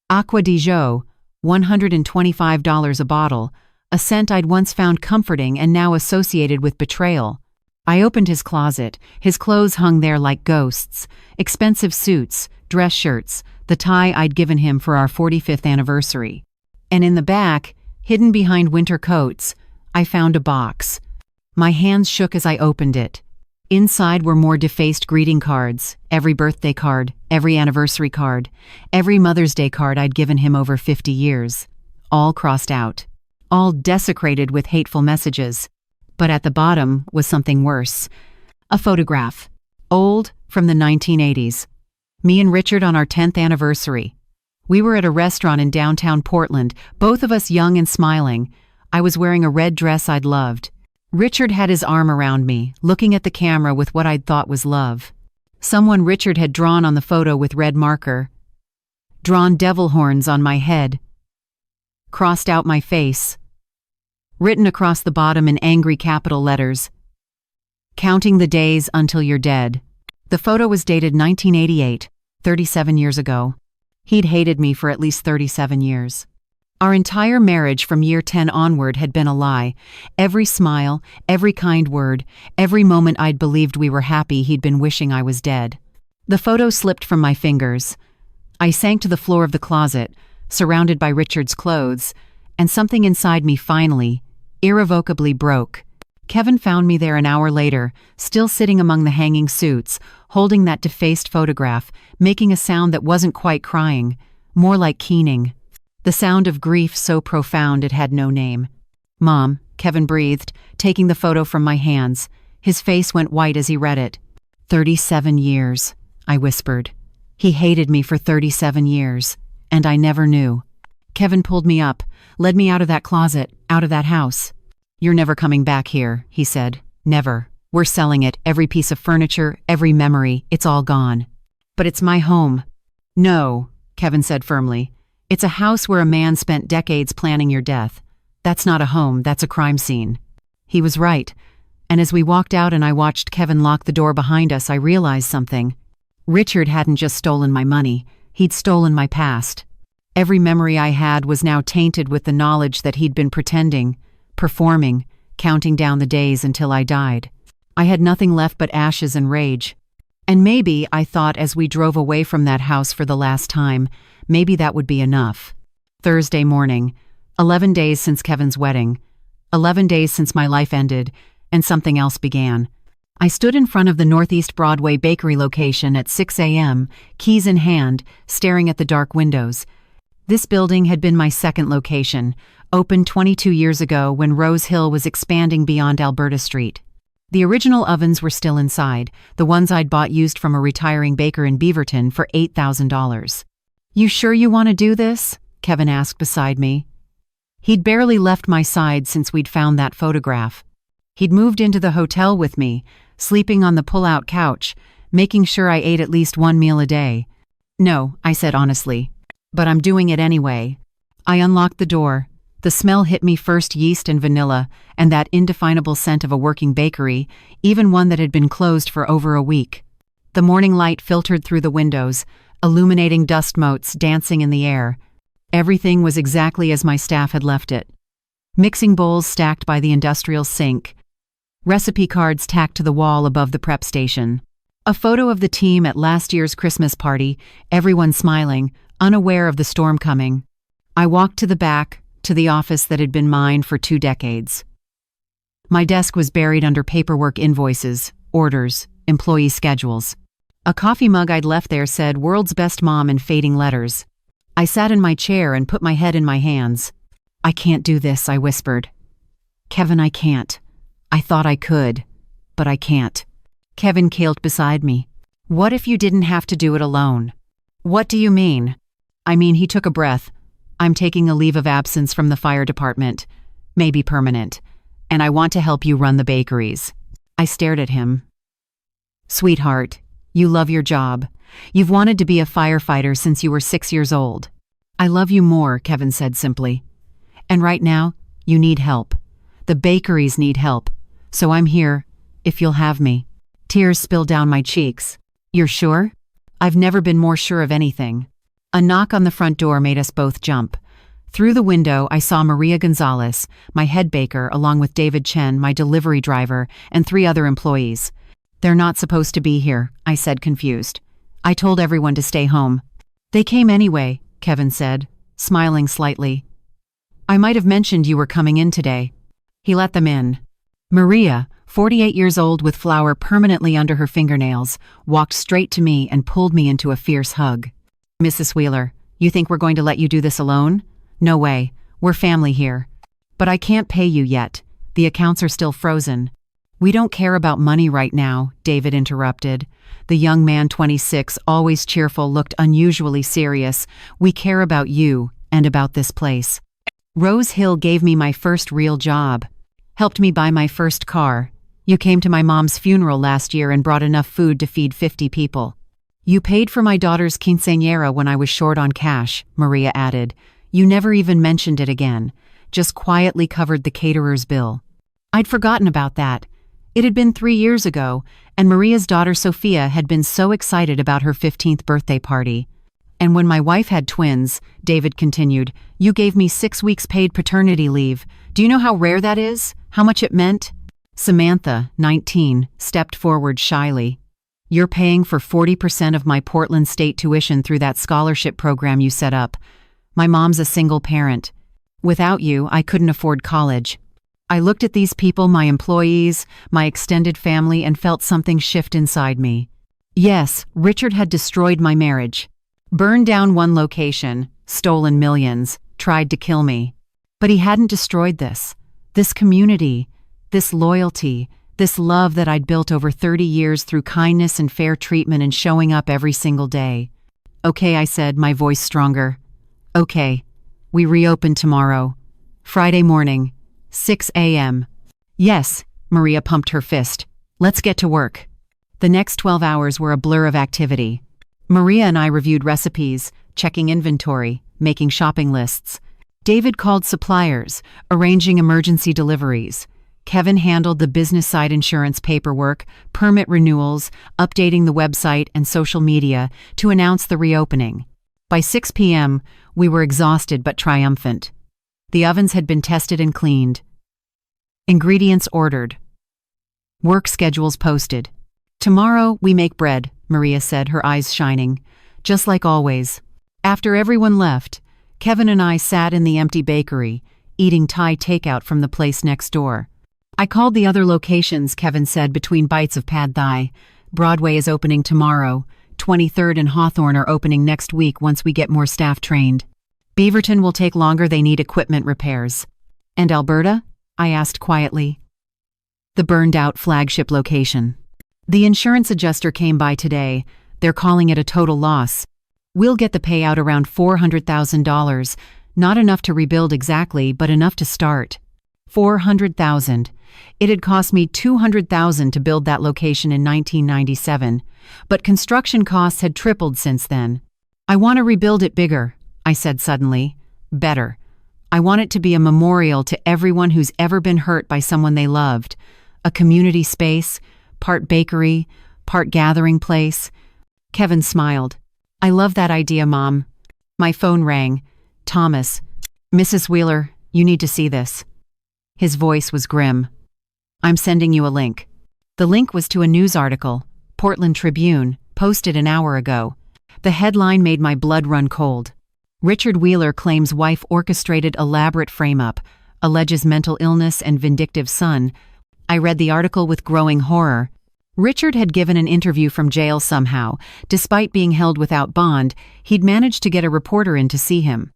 Acqua di Gio, $125 a bottle, a scent I'd once found comforting and now associated with betrayal. I opened his closet. His clothes hung there like ghosts. Expensive suits, dress shirts, the tie I'd given him for our 45th anniversary. And in the back, hidden behind winter coats, I found a box. My hands shook as I opened it. Inside were more defaced greeting cards, every birthday card, every anniversary card, every Mother's Day card I'd given him over 50 years. All crossed out. All desecrated with hateful messages. But at the bottom was something worse. A photograph. Old, from the 1980s. Me and Richard on our 10th anniversary. We were at a restaurant in downtown Portland, both of us young and smiling. I was wearing a red dress I'd loved. Richard had his arm around me, looking at the camera with what I'd thought was love. Someone Richard had drawn on the photo with red marker. Drawn devil horns on my head. Crossed out my face. Written across the bottom in angry capital letters. Counting the days until you're dead. The photo was dated 1988, 37 years ago. He'd hated me for at least 37 years. Our entire marriage from year 10 onward had been a lie. Every smile, every kind word, every moment I'd believed we were happy, he'd been wishing I was dead. The photo slipped from my fingers. I sank to the floor of the closet, surrounded by Richard's clothes, and something inside me finally, irrevocably broke. Kevin found me there an hour later, still sitting among the hanging suits, holding that defaced photograph, making a sound that wasn't quite crying, more like keening. The sound of grief so profound it had no name. "Mom," Kevin breathed, taking the photo from my hands. His face went white as he read it. 37 years, I whispered. He hated me for 37 years, and I never knew. Kevin pulled me up, led me out of that closet, out of that house. "You're never coming back here," he said. "Never. We're selling it, every piece of furniture, every memory, it's all gone." "But it's my home." "No," Kevin said firmly. "It's a house where a man spent decades planning your death. That's not a home, that's a crime scene." He was right, and as we walked out and I watched Kevin lock the door behind us, I realized something. Richard hadn't just stolen my money, he'd stolen my past. Every memory I had was now tainted with the knowledge that he'd been pretending, performing, counting down the days until I died. I had nothing left but ashes and rage. And maybe, I thought as we drove away from that house for the last time, maybe that would be enough. Thursday morning, 11 days since Kevin's wedding, 11 days since my life ended, and something else began. I stood in front of the Northeast Broadway bakery location at 6 a.m., keys in hand, staring at the dark windows. This building had been my second location, opened 22 years ago when Rose Hill was expanding beyond Alberta Street. The original ovens were still inside, the ones I'd bought used from a retiring baker in Beaverton for $8,000. "You sure you want to do this?" Kevin asked beside me. He'd barely left my side since we'd found that photograph. He'd moved into the hotel with me, sleeping on the pull-out couch, making sure I ate at least one meal a day. "No," I said honestly, "but I'm doing it anyway." I unlocked the door. The smell hit me first, yeast and vanilla, and that indefinable scent of a working bakery, even one that had been closed for over a week. The morning light filtered through the windows, illuminating dust motes dancing in the air. Everything was exactly as my staff had left it. Mixing bowls stacked by the industrial sink. Recipe cards tacked to the wall above the prep station. A photo of the team at last year's Christmas party, everyone smiling, unaware of the storm coming. I walked to the back, to the office that had been mine for 2 decades. My desk was buried under paperwork, invoices, orders, employee schedules. A coffee mug I'd left there said "World's Best Mom" in fading letters. I sat in my chair and put my head in my hands. "I can't do this," I whispered. "Kevin, I can't. I thought I could, but I can't." Kevin keeled beside me. "What if you didn't have to do it alone?" "What do you mean?" "I mean," he took a breath, "I'm taking a leave of absence from the fire department. maybe permanent. And I want to help you run the bakeries." I stared at him. "Sweetheart, you love your job. You've wanted to be a firefighter since you were 6 years old." "I love you more," Kevin said simply. "And right now, you need help. The bakeries need help. So I'm here, if you'll have me." Tears spilled down my cheeks. "You're sure?" "I've never been more sure of anything." A knock on the front door made us both jump. Through the window, I saw Maria Gonzalez, my head baker, along with David Chen, my delivery driver, and 3 other employees. "They're not supposed to be here," I said, confused. "I told everyone to stay home." "They came anyway," Kevin said, smiling slightly. "I might have mentioned you were coming in today." He let them in. Maria, 48 years old with flour permanently under her fingernails, walked straight to me and pulled me into a fierce hug. "Mrs. Wheeler, you think we're going to let you do this alone? No way. We're family here." "But I can't pay you yet. The accounts are still frozen." "We don't care about money right now," David interrupted. The young man, 26, always cheerful, looked unusually serious. "We care about you and about this place. Rose Hill gave me my first real job. Helped me buy my first car. You came to my mom's funeral last year and brought enough food to feed 50 people. You paid for my daughter's quinceañera when I was short on cash," Maria added. "You never even mentioned it again, just quietly covered the caterer's bill." I'd forgotten about that. It had been 3 years ago, and Maria's daughter Sophia had been so excited about her 15th birthday party. "And when my wife had twins," David continued, "you gave me 6 weeks paid paternity leave. Do you know how rare that is? How much it meant?" Samantha, 19, stepped forward shyly. "You're paying for 40% of my Portland State tuition through that scholarship program you set up. My mom's a single parent. Without you, I couldn't afford college." I looked at these people, my employees, my extended family, and felt something shift inside me. Yes, Richard had destroyed my marriage. Burned down one location, stolen millions, tried to kill me. But he hadn't destroyed this community, this loyalty, this love that I'd built over 30 years through kindness and fair treatment and showing up every single day. "Okay," I said, my voice stronger. "Okay, we reopen tomorrow. Friday morning, 6 a.m. "Yes," Maria pumped her fist. "Let's get to work." The next 12 hours were a blur of activity. Maria and I reviewed recipes, checking inventory, making shopping lists. David called suppliers, arranging emergency deliveries. Kevin handled the business side insurance paperwork, permit renewals, updating the website and social media to announce the reopening. By 6 p.m., we were exhausted but triumphant. The ovens had been tested and cleaned. Ingredients ordered. Work schedules posted. "Tomorrow we make bread," Maria said, her eyes shining. "Just like always." After everyone left, Kevin and I sat in the empty bakery, eating Thai takeout from the place next door. "I called the other locations," Kevin said between bites of pad thai. "Broadway is opening tomorrow. 23rd and Hawthorne are opening next week once we get more staff trained. Beaverton will take longer, they need equipment repairs." "And Alberta?" I asked quietly. "The burned-out flagship location. The insurance adjuster came by today. They're calling it a total loss. We'll get the payout around $400,000, not enough to rebuild exactly, but enough to start." $400,000. It had cost me $200,000 to build that location in 1997, but construction costs had tripled since then. "I want to rebuild it bigger," I said suddenly. "Better. I want it to be a memorial to everyone who's ever been hurt by someone they loved. A community space, part bakery, part gathering place." Kevin smiled. "I love that idea, Mom." My phone rang. "Thomas, Mrs. Wheeler, you need to see this." His voice was grim. "I'm sending you a link." The link was to a news article, Portland Tribune, posted an hour ago. The headline made my blood run cold. "Richard Wheeler claims wife orchestrated elaborate frame-up, alleges mental illness and vindictive son." I read the article with growing horror. Richard had given an interview from jail somehow. Despite being held without bond, he'd managed to get a reporter in to see him.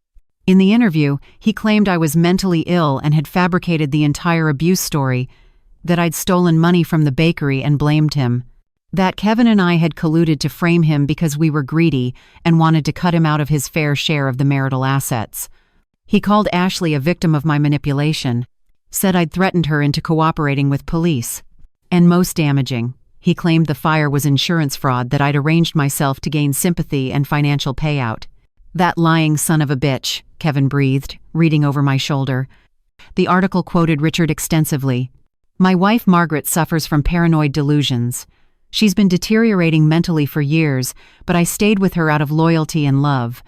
In the interview, he claimed I was mentally ill and had fabricated the entire abuse story, that I'd stolen money from the bakery and blamed him, that Kevin and I had colluded to frame him because we were greedy and wanted to cut him out of his fair share of the marital assets. He called Ashley a victim of my manipulation. Said I'd threatened her into cooperating with police. And most damaging, he claimed the fire was insurance fraud, that I'd arranged myself to gain sympathy and financial payout. That lying son of a bitch, Kevin breathed, reading over my shoulder. The article quoted Richard extensively. My wife Margaret suffers from paranoid delusions. She's been deteriorating mentally for years, but I stayed with her out of loyalty and love.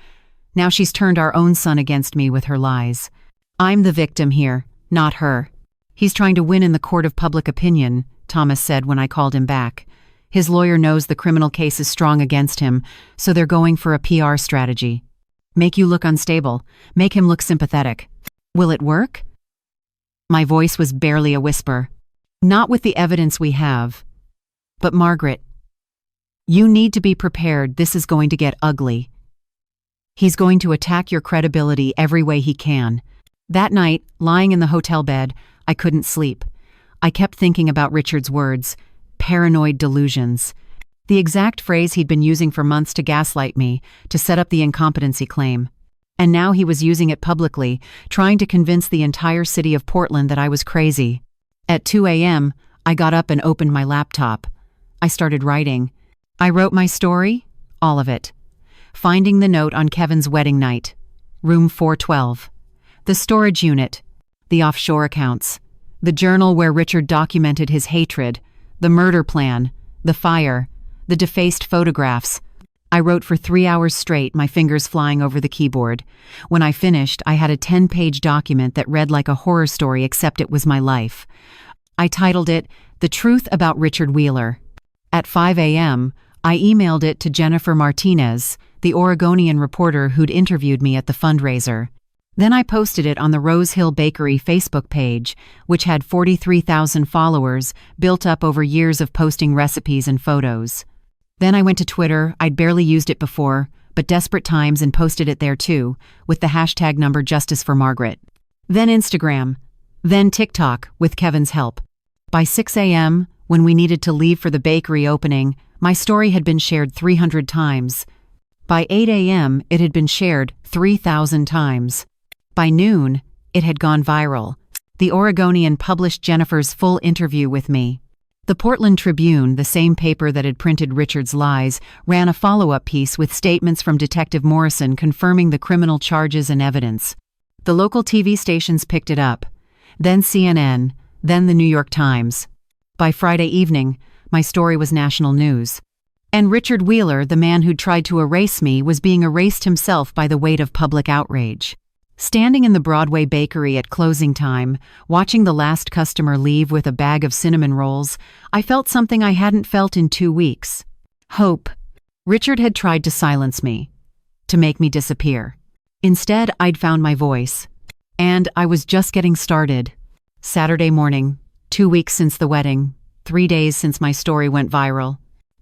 Now she's turned our own son against me with her lies. I'm the victim here, not her. He's trying to win in the court of public opinion, Thomas said when I called him back. His lawyer knows the criminal case is strong against him, so they're going for a PR strategy. Make you look unstable, make him look sympathetic. Will it work? My voice was barely a whisper. Not with the evidence we have. But Margaret, you need to be prepared. This is going to get ugly. He's going to attack your credibility every way he can. That night, lying in the hotel bed, I couldn't sleep. I kept thinking about Richard's words, paranoid delusions. The exact phrase he'd been using for months to gaslight me, to set up the incompetency claim. And now he was using it publicly, trying to convince the entire city of Portland that I was crazy. At 2 a.m., I got up and opened my laptop. I started writing. I wrote my story, all of it. Finding the note on Kevin's wedding night. Room 412. The storage unit. The offshore accounts. The journal where Richard documented his hatred. The murder plan. The fire. The defaced photographs. I wrote for 3 hours straight, my fingers flying over the keyboard. When I finished, I had a 10-page document that read like a horror story, except it was my life. I titled it, The Truth About Richard Wheeler. At 5 a.m., I emailed it to Jennifer Martinez, the Oregonian reporter who'd interviewed me at the fundraiser. Then I posted it on the Rose Hill Bakery Facebook page, which had 43,000 followers, built up over years of posting recipes and photos. Then I went to Twitter. I'd barely used it before, but desperate times, and posted it there too, with the hashtag number Justice for Margaret. Then Instagram. Then TikTok, with Kevin's help. By 6 a.m., when we needed to leave for the bakery opening, my story had been shared 300 times. By 8 a.m., it had been shared 3,000 times. By noon, it had gone viral. The Oregonian published Jennifer's full interview with me. The Portland Tribune, the same paper that had printed Richard's lies, ran a follow-up piece with statements from Detective Morrison confirming the criminal charges and evidence. The local TV stations picked it up. Then CNN, then the New York Times. By Friday evening, my story was national news. And Richard Wheeler, the man who'd tried to erase me, was being erased himself by the weight of public outrage. Standing in the Broadway bakery at closing time, watching the last customer leave with a bag of cinnamon rolls, I felt something I hadn't felt in 2 weeks. Hope. Richard had tried to silence me, to make me disappear. Instead, I'd found my voice. And I was just getting started. Saturday morning, 2 weeks since the wedding, 3 days since my story went viral.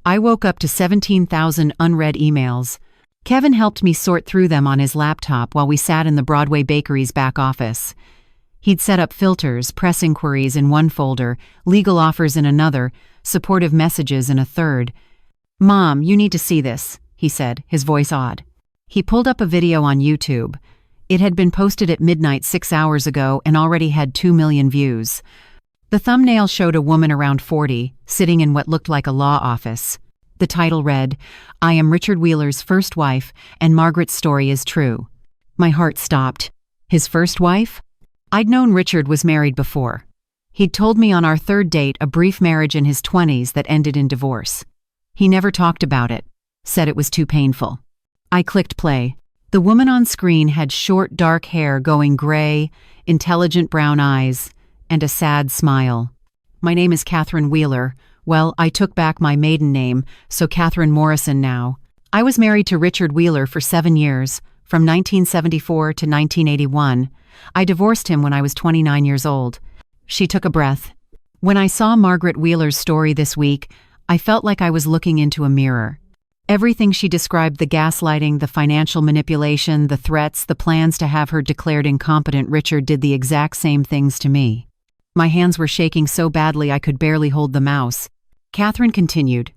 I woke up to 17,000 unread emails. Kevin helped me sort through them on his laptop while we sat in the Broadway Bakery's back office. He'd set up filters, press inquiries in one folder, legal offers in another, supportive messages in a third. "Mom, you need to see this," he said, his voice odd. He pulled up a video on YouTube. It had been posted at midnight 6 hours ago and already had 2 million views. The thumbnail showed a woman around 40, sitting in what looked like a law office. The title read, "I am Richard Wheeler's first wife, and Margaret's story is true." My heart stopped. His first wife? I'd known Richard was married before. He'd told me on our third date a brief marriage in his 20s that ended in divorce. He never talked about it, said it was too painful. I clicked play. The woman on screen had short, dark hair going gray, intelligent brown eyes, and a sad smile. "My name is Catherine Wheeler. Well, I took back my maiden name, so Catherine Morrison now. I was married to Richard Wheeler for 7 years, from 1974 to 1981. I divorced him when I was 29 years old." She took a breath. "When I saw Margaret Wheeler's story this week, I felt like I was looking into a mirror. Everything she described, the gaslighting, the financial manipulation, the threats, the plans to have her declared incompetent, Richard did the exact same things to me." My hands were shaking so badly I could barely hold the mouse. Catherine continued,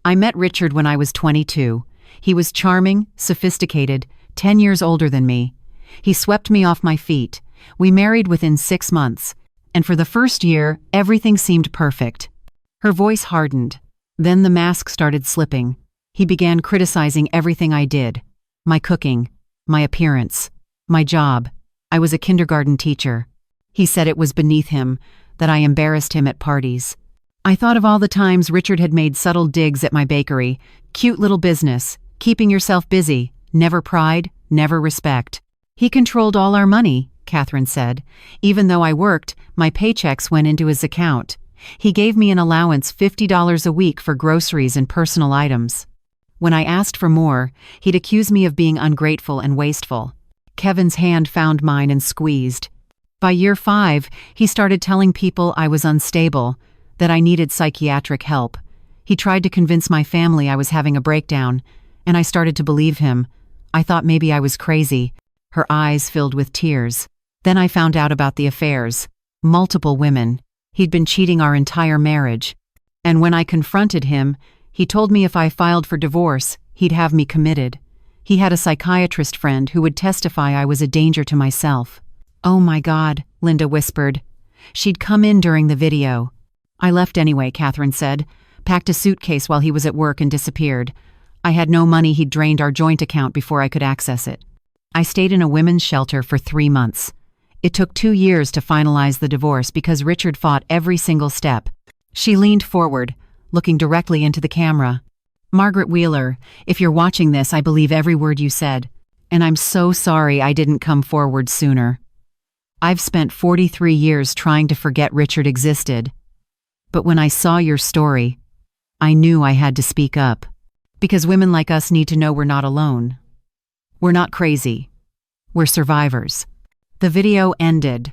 "I met Richard when I was 22. He was charming, sophisticated, 10 years older than me. He swept me off my feet. We married within 6 months. And for the first year, everything seemed perfect. Her voice hardened. Then the mask started slipping. He began criticizing everything I did. My cooking, my appearance, my job. I was a kindergarten teacher. He said it was beneath him, that I embarrassed him at parties. I thought of all the times Richard had made subtle digs at my bakery. Cute little business, keeping yourself busy, never pride, never respect. He controlled all our money, Catherine said. Even though I worked, my paychecks went into his account. He gave me an allowance $50 a week for groceries and personal items. When I asked for more, he'd accuse me of being ungrateful and wasteful. Kevin's hand found mine and squeezed. By year 5, he started telling people I was unstable, that I needed psychiatric help. He tried to convince my family I was having a breakdown, and I started to believe him. I thought maybe I was crazy. Her eyes filled with tears. Then I found out about the affairs. Multiple women. He'd been cheating our entire marriage. And when I confronted him, he told me if I filed for divorce, he'd have me committed. He had a psychiatrist friend who would testify I was a danger to myself. "Oh my God," Linda whispered. She'd come in during the video. "I left anyway," Catherine said, packed a suitcase while he was at work and disappeared. I had no money. He'd drained our joint account before I could access it. I stayed in a women's shelter for 3 months. It took 2 years to finalize the divorce because Richard fought every single step. She leaned forward, looking directly into the camera. "Margaret Wheeler, if you're watching this, I believe every word you said. And I'm so sorry I didn't come forward sooner. I've spent 43 years trying to forget Richard existed. But when I saw your story, I knew I had to speak up. Because women like us need to know we're not alone. We're not crazy. We're survivors." The video ended.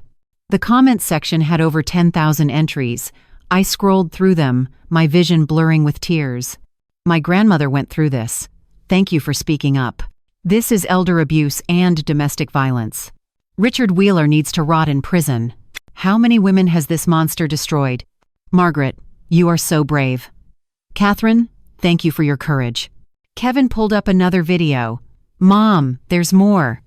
The comment section had over 10,000 entries. I scrolled through them, my vision blurring with tears. "My grandmother went through this. Thank you for speaking up. This is elder abuse and domestic violence. Richard Wheeler needs to rot in prison. How many women has this monster destroyed? Margaret, you are so brave. Catherine, thank you for your courage." Kevin pulled up another video. "Mom, there's more."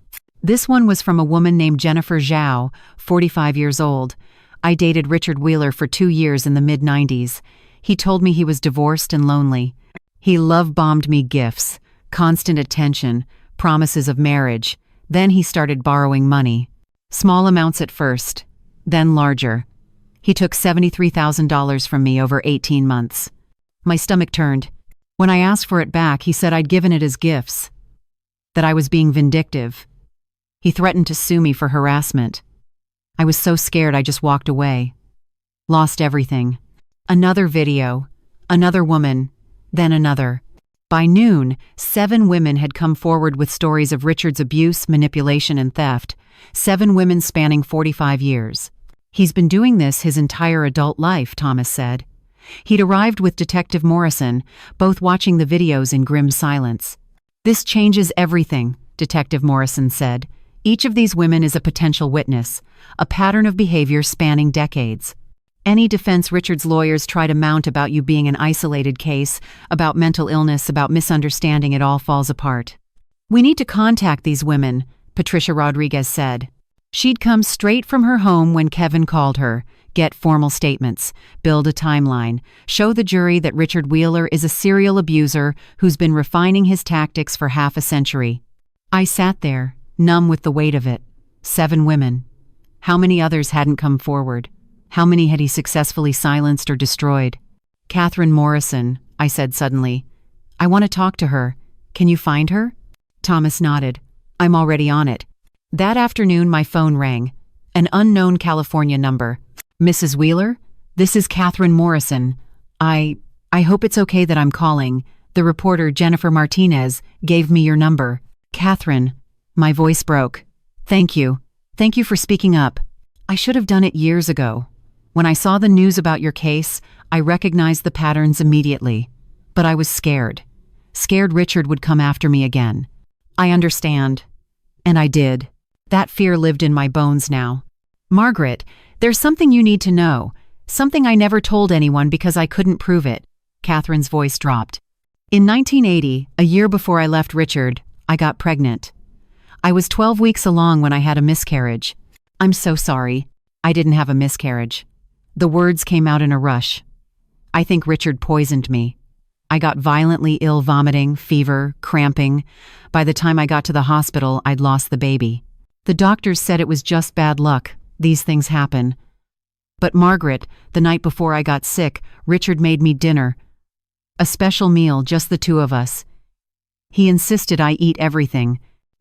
This one was from a woman named Jennifer Zhao, 45 years old. I dated Richard Wheeler for 2 years in the mid-90s. He told me he was divorced and lonely. He love-bombed me gifts, constant attention, promises of marriage. Then he started borrowing money. Small amounts at first, then larger. He took $73,000 from me over 18 months. My stomach turned. When I asked for it back, he said I'd given it as gifts, that I was being vindictive. He threatened to sue me for harassment. I was so scared I just walked away. Lost everything. Another video, another woman, then another. By noon, 7 women had come forward with stories of Richard's abuse, manipulation, and theft. 7 women spanning 45 years. He's been doing this his entire adult life, Thomas said. He'd arrived with Detective Morrison, both watching the videos in grim silence. "This changes everything," Detective Morrison said. "Each of these women is a potential witness, a pattern of behavior spanning decades. Any defense Richard's lawyers try to mount about you being an isolated case, about mental illness, about misunderstanding, it all falls apart. We need to contact these women," Patricia Rodriguez said. She'd come straight from her home when Kevin called her, get formal statements, build a timeline, show the jury that Richard Wheeler is a serial abuser who's been refining his tactics for half a century. I sat there, numb with the weight of it. 7 women. How many others hadn't come forward? How many had he successfully silenced or destroyed? "Catherine Morrison," I said suddenly. "I want to talk to her. Can you find her?" Thomas nodded. "I'm already on it." That afternoon my phone rang. An unknown California number. "Mrs. Wheeler? This is Catherine Morrison. I hope it's okay that I'm calling. The reporter Jennifer Martinez gave me your number." "Catherine." My voice broke. "Thank you. Thank you for speaking up. I should have done it years ago. When I saw the news about your case, I recognized the patterns immediately. But I was scared. Scared Richard would come after me again. I understand. And I did. That fear lived in my bones now. Margaret, there's something you need to know. Something I never told anyone because I couldn't prove it." Catherine's voice dropped. "In 1980, a year before I left Richard, I got pregnant. I was 12 weeks along when I had a miscarriage. I'm so sorry. I didn't have a miscarriage. The words came out in a rush. I think Richard poisoned me. I got violently ill, vomiting, fever, cramping. By the time I got to the hospital, I'd lost the baby. The doctors said it was just bad luck. These things happen. But Margaret, the night before I got sick, Richard made me dinner. A special meal, just the two of us. He insisted I eat everything,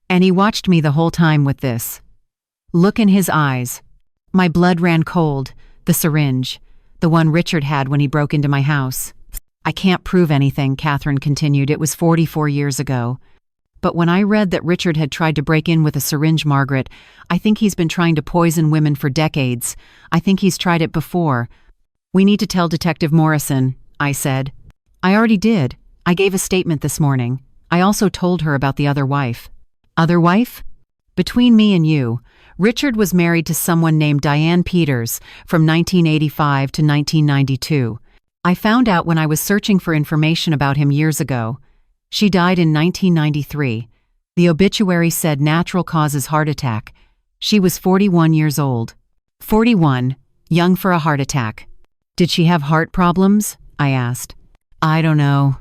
and he watched me the whole time with this look in his eyes. My blood ran cold. The syringe, the one Richard had when he broke into my house. I can't prove anything, Catherine continued. It was 44 years ago. But when I read that Richard had tried to break in with a syringe, Margaret, I think he's been trying to poison women for decades. I think he's tried it before. We need to tell Detective Morrison, I said. I already did. I gave a statement this morning. I also told her about the other wife. Other wife? Between me and you, Richard was married to someone named Diane Peters from 1985 to 1992. I found out when I was searching for information about him years ago. She died in 1993. The obituary said natural causes heart attack. She was 41 years old. 41, young for a heart attack. Did she have heart problems? I asked. I don't know.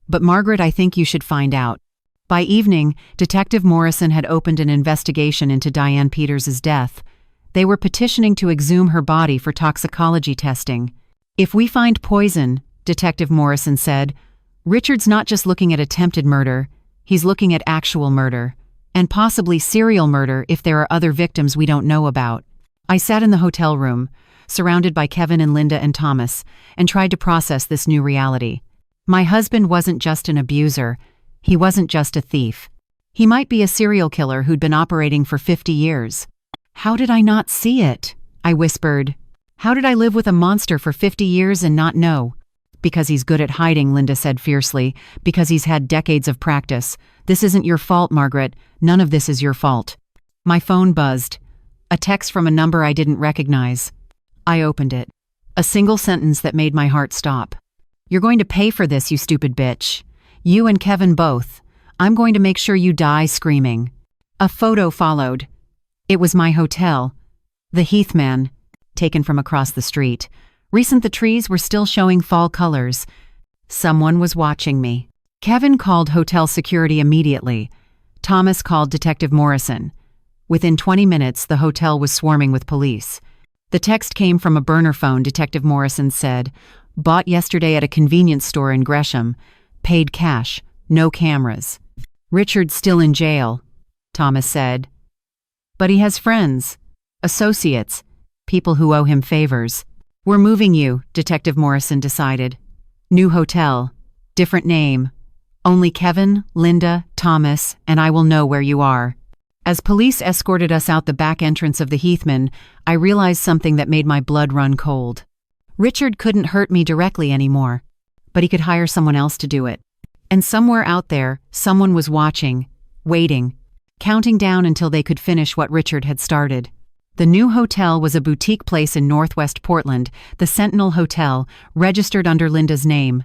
But Margaret, I think you should find out. By evening, Detective Morrison had opened an investigation into Diane Peters' death. They were petitioning to exhume her body for toxicology testing. If we find poison, Detective Morrison said, Richard's not just looking at attempted murder, he's looking at actual murder, and possibly serial murder if there are other victims we don't know about. I sat in the hotel room, surrounded by Kevin and Linda and Thomas, and tried to process this new reality. My husband wasn't just an abuser. He wasn't just a thief. He might be a serial killer who'd been operating for 50 years. How did I not see it? I whispered. How did I live with a monster for 50 years and not know? Because he's good at hiding, Linda said fiercely. Because he's had decades of practice. This isn't your fault, Margaret. None of this is your fault. My phone buzzed. A text from a number I didn't recognize. I opened it. A single sentence that made my heart stop. You're going to pay for this, you stupid bitch. You and Kevin both. I'm going to make sure you die screaming. A photo followed. It was my hotel. The Heathman, taken from across the street. Recent the trees were still showing fall colors. Someone was watching me. Kevin called hotel security immediately. Thomas called Detective Morrison. Within 20 minutes, the hotel was swarming with police. The text came from a burner phone, Detective Morrison said. Bought yesterday at a convenience store in Gresham. Paid cash. No cameras. Richard's still in jail, Thomas said. But he has friends, associates, people who owe him favors. We're moving you, Detective Morrison decided. New hotel. Different name. Only Kevin, Linda, Thomas, and I will know where you are. As police escorted us out the back entrance of the Heathman, I realized something that made my blood run cold. Richard couldn't hurt me directly anymore, but he could hire someone else to do it. And somewhere out there, someone was watching, waiting, counting down until they could finish what Richard had started. The new hotel was a boutique place in Northwest Portland, the Sentinel Hotel, registered under Linda's name.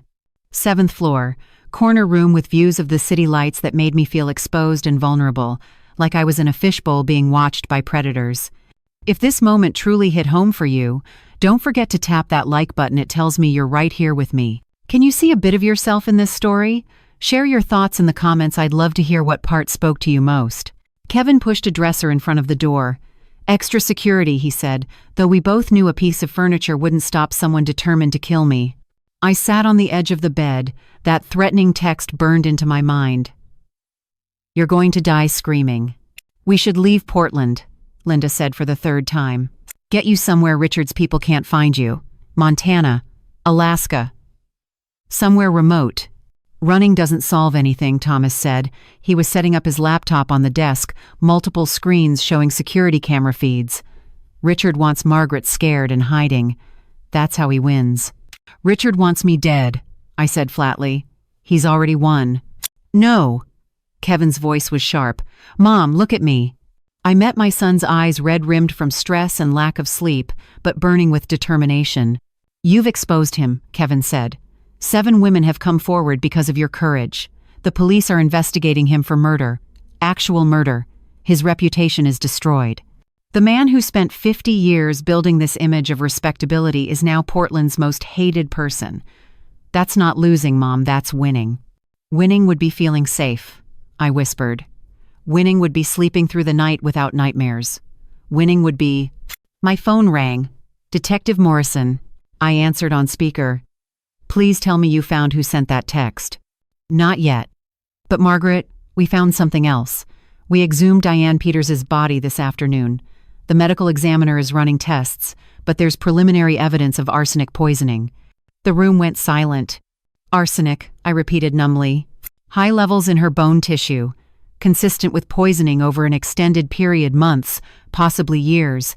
7th floor, corner room with views of the city lights that made me feel exposed and vulnerable, like I was in a fishbowl being watched by predators. If this moment truly hit home for you, don't forget to tap that like button. It tells me you're right here with me. Can you see a bit of yourself in this story? Share your thoughts in the comments. I'd love to hear what part spoke to you most. Kevin pushed a dresser in front of the door. Extra security, he said, though we both knew a piece of furniture wouldn't stop someone determined to kill me. I sat on the edge of the bed. That threatening text burned into my mind. You're going to die screaming. We should leave Portland, Linda said for the 3rd time. Get you somewhere Richard's people can't find you. Montana, Alaska. Somewhere remote. Running doesn't solve anything, Thomas said. He was setting up his laptop on the desk, multiple screens showing security camera feeds. Richard wants Margaret scared and hiding. That's how he wins. Richard wants me dead, I said flatly. He's already won. No. Kevin's voice was sharp. Mom, look at me. I met my son's eyes, red-rimmed from stress and lack of sleep, but burning with determination. You've exposed him, Kevin said. 7 women have come forward because of your courage. The police are investigating him for murder. Actual murder. His reputation is destroyed. The man who spent 50 years building this image of respectability is now Portland's most hated person. That's not losing, Mom, that's winning. Winning would be feeling safe, I whispered. Winning would be sleeping through the night without nightmares. Winning would be... My phone rang. Detective Morrison. I answered on speaker. Please tell me you found who sent that text. Not yet. But Margaret, we found something else. We exhumed Diane Peters's body this afternoon. The medical examiner is running tests, but there's preliminary evidence of arsenic poisoning. The room went silent. Arsenic, I repeated numbly. High levels in her bone tissue, consistent with poisoning over an extended period, months, possibly years.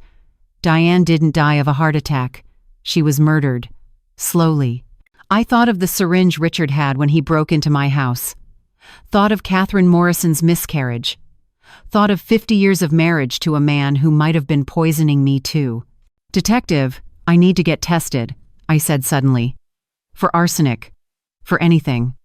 Diane didn't die of a heart attack. She was murdered. Slowly. I thought of the syringe Richard had when he broke into my house. Thought of Catherine Morrison's miscarriage. Thought of 50 years of marriage to a man who might have been poisoning me too. Detective, I need to get tested, I said suddenly. For arsenic. For anything.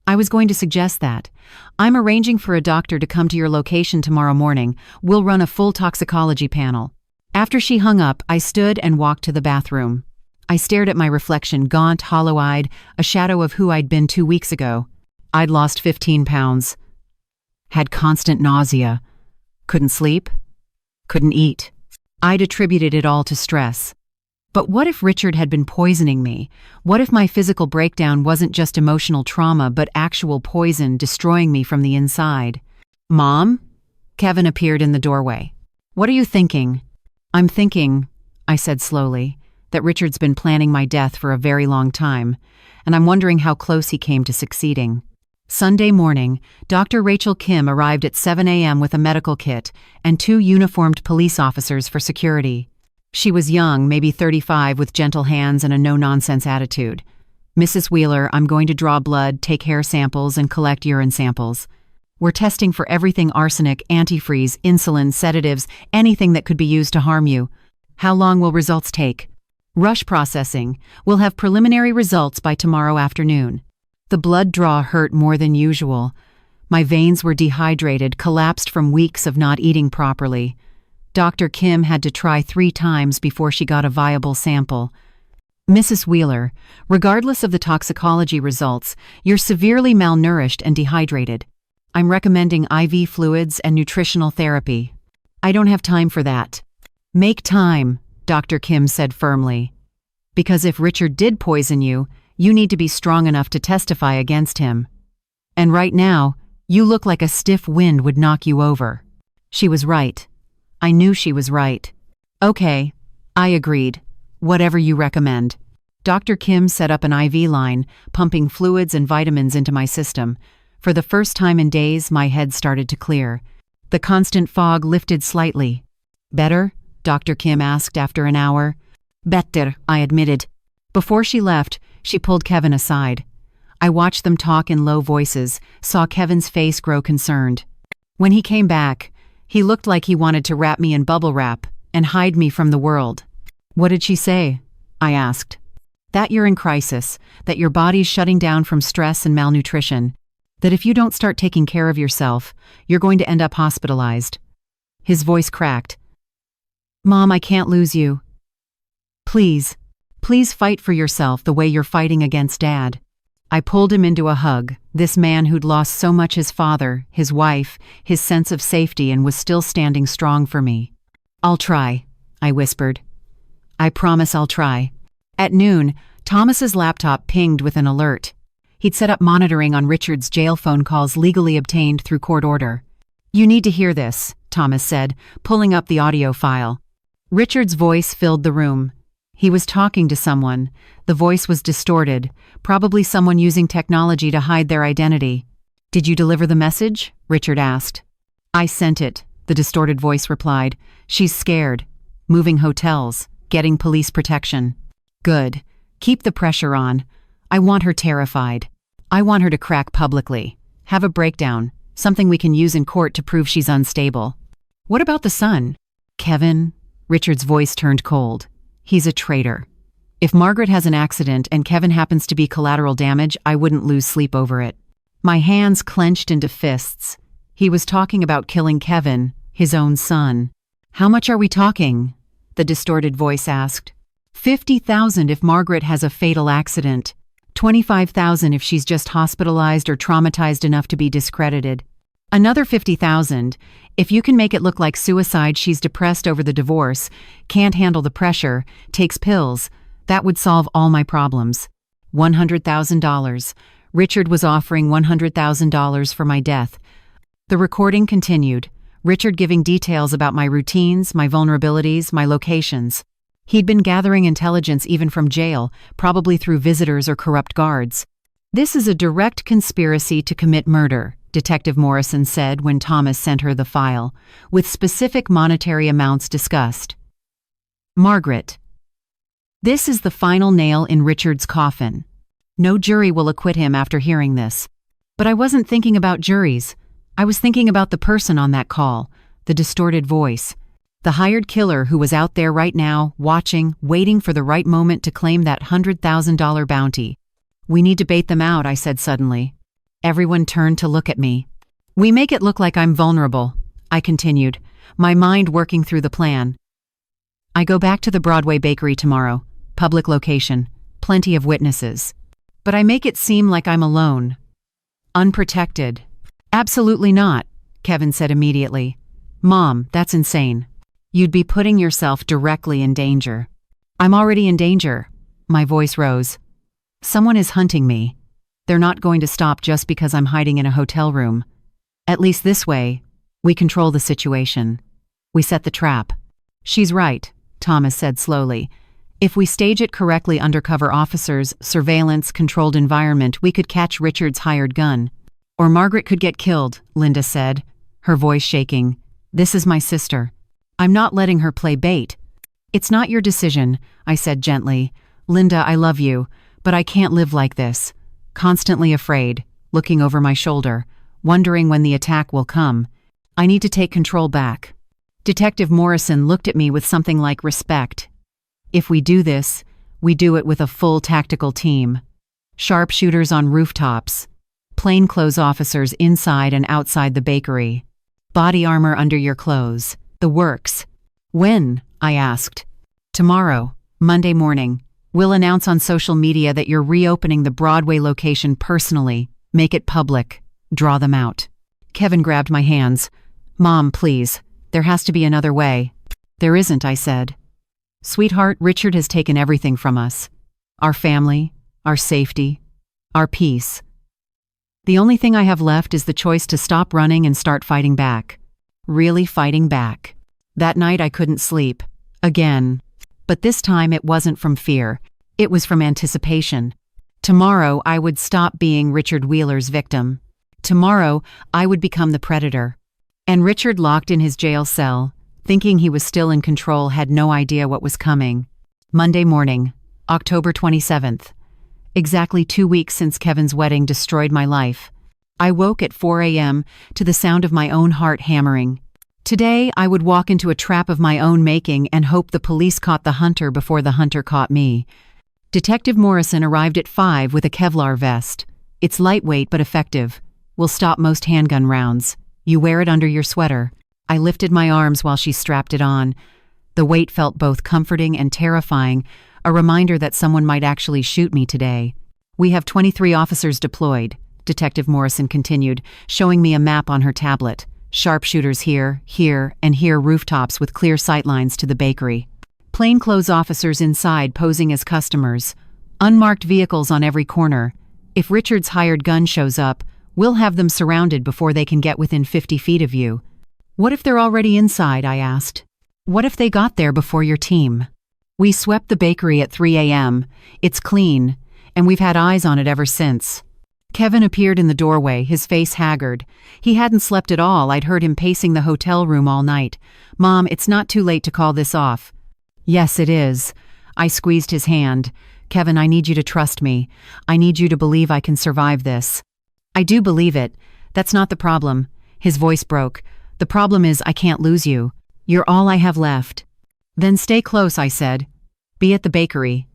I was going to suggest that. I'm arranging for a doctor to come to your location tomorrow morning. We'll run a full toxicology panel. After she hung up, I stood and walked to the bathroom. I stared at my reflection, gaunt, hollow-eyed, a shadow of who I'd been 2 weeks ago. I'd lost 15 pounds. Had constant nausea. Couldn't sleep. Couldn't eat. I'd attributed it all to stress. But what if Richard had been poisoning me? What if my physical breakdown wasn't just emotional trauma, but actual poison destroying me from the inside? Mom? Kevin appeared in the doorway. What are you thinking? I'm thinking, I said slowly, that Richard's been planning my death for a very long time, and I'm wondering how close he came to succeeding. Sunday morning, Dr. Rachel Kim arrived at 7 a.m. with a medical kit and 2 uniformed police officers for security. She was young, maybe 35, with gentle hands and a no-nonsense attitude. Mrs. Wheeler, I'm going to draw blood, take hair samples, and collect urine samples. We're testing for everything: arsenic, antifreeze, insulin, sedatives, anything that could be used to harm you. How long will results take? Rush processing. We'll have preliminary results by tomorrow afternoon. The blood draw hurt more than usual. My veins were dehydrated, collapsed from weeks of not eating properly. Dr. Kim had to try 3 times before she got a viable sample. Mrs. Wheeler, regardless of the toxicology results, you're severely malnourished and dehydrated. I'm recommending IV fluids and nutritional therapy. I don't have time for that. Make time, Dr. Kim said firmly. Because if Richard did poison you, you need to be strong enough to testify against him. And right now, you look like a stiff wind would knock you over. She was right. I knew she was right. Okay, I agreed. Whatever you recommend. Dr. Kim set up an IV line, pumping fluids and vitamins into my system. For the first time in days, my head started to clear. The constant fog lifted slightly. Better? Dr. Kim asked after an hour. Better, I admitted. Before she left, she pulled Kevin aside. I watched them talk in low voices, saw Kevin's face grow concerned. When he came back, he looked like he wanted to wrap me in bubble wrap and hide me from the world. What did she say? I asked. That you're in crisis, that your body's shutting down from stress and malnutrition, that if you don't start taking care of yourself, you're going to end up hospitalized. His voice cracked. Mom, I can't lose you. Please fight for yourself the way you're fighting against Dad. I pulled him into a hug, this man who'd lost so much: his father, his wife, his sense of safety, and was still standing strong for me. I'll try, I whispered. I promise I'll try. At noon, Thomas's laptop pinged with an alert. He'd set up monitoring on Richard's jail phone calls legally obtained through court order. You need to hear this, Thomas said, pulling up the audio file. Richard's voice filled the room. He was talking to someone. The voice was distorted, probably someone using technology to hide their identity. Did you deliver the message? Richard asked. I sent it, the distorted voice replied. She's scared. Moving hotels. Getting police protection. Good. Keep the pressure on. I want her terrified. I want her to crack publicly. Have a breakdown. Something we can use in court to prove she's unstable. What about the son? Kevin? Richard's voice turned cold. He's a traitor. If Margaret has an accident and Kevin happens to be collateral damage, I wouldn't lose sleep over it. My hands clenched into fists. He was talking about killing Kevin, his own son. How much are we talking? The distorted voice asked. 50,000 if Margaret has a fatal accident. 25,000 if she's just hospitalized or traumatized enough to be discredited. Another 50,000 if you can make it look like suicide, she's depressed over the divorce, can't handle the pressure, takes pills. That would solve all my problems. $100,000. Richard was offering $100,000 for my death. The recording continued, Richard giving details about my routines, my vulnerabilities, my locations. He'd been gathering intelligence even from jail, probably through visitors or corrupt guards. This is a direct conspiracy to commit murder, Detective Morrison said when Thomas sent her the file, with specific monetary amounts discussed. Margaret. This is the final nail in Richard's coffin. No jury will acquit him after hearing this. But I wasn't thinking about juries. I was thinking about the person on that call, the distorted voice. The hired killer who was out there right now, watching, waiting for the right moment to claim that $100,000 bounty. We need to bait them out, I said suddenly. Everyone turned to look at me. We make it look like I'm vulnerable, I continued, my mind working through the plan. I go back to the Broadway bakery tomorrow, public location, plenty of witnesses. But I make it seem like I'm alone. Unprotected. Absolutely not, Kevin said immediately. Mom, that's insane. You'd be putting yourself directly in danger. I'm already in danger. My voice rose. Someone is hunting me. They're not going to stop just because I'm hiding in a hotel room. At least this way, we control the situation. We set the trap. She's right, Thomas said slowly. If we stage it correctly, undercover officers, surveillance, controlled environment, we could catch Richard's hired gun. Or Margaret could get killed, Linda said, her voice shaking. This is my sister. I'm not letting her play bait. It's not your decision, I said gently. Linda, I love you, but I can't live like this. Constantly afraid, looking over my shoulder, wondering when the attack will come. I need to take control back. Detective Morrison looked at me with something like respect. If we do this, we do it with a full tactical team. Sharpshooters on rooftops. Plainclothes officers inside and outside the bakery. Body armor under your clothes. The works. When? I asked. Tomorrow, Monday morning. We'll announce on social media that you're reopening the Broadway location personally. Make it public. Draw them out. Kevin grabbed my hands. Mom, please. There has to be another way. There isn't, I said. Sweetheart, Richard has taken everything from us. Our family, our safety, our peace. The only thing I have left is the choice to stop running and start fighting back. Really fighting back. That night I couldn't sleep. Again. But this time it wasn't from fear. It was from anticipation. Tomorrow I would stop being Richard Wheeler's victim. Tomorrow I would become the predator. And Richard, locked in his jail cell, thinking he was still in control, had no idea what was coming. Monday morning, October 27th. Exactly 2 weeks since Kevin's wedding destroyed my life. I woke at 4 a.m. to the sound of my own heart hammering. Today, I would walk into a trap of my own making and hope the police caught the hunter before the hunter caught me. Detective Morrison arrived at 5 with a Kevlar vest. It's lightweight but effective. Will stop most handgun rounds. You wear it under your sweater. I lifted my arms while she strapped it on. The weight felt both comforting and terrifying, a reminder that someone might actually shoot me today. We have 23 officers deployed, Detective Morrison continued, showing me a map on her tablet. Sharpshooters here, and here, rooftops with clear sightlines to the bakery. Plainclothes officers inside posing as customers. Unmarked vehicles on every corner. If Richard's hired gun shows up, we'll have them surrounded before they can get within 50 feet of you. What if they're already inside, I asked. What if they got there before your team? We swept the bakery at 3 a.m. It's clean, and we've had eyes on it ever since. Kevin appeared in the doorway, his face haggard. He hadn't slept at all. I'd heard him pacing the hotel room all night. Mom, it's not too late to call this off. Yes, it is. I squeezed his hand. Kevin, I need you to trust me. I need you to believe I can survive this. I do believe it. That's not the problem. His voice broke. The problem is I can't lose you. You're all I have left. Then stay close, I said. Be at the bakery.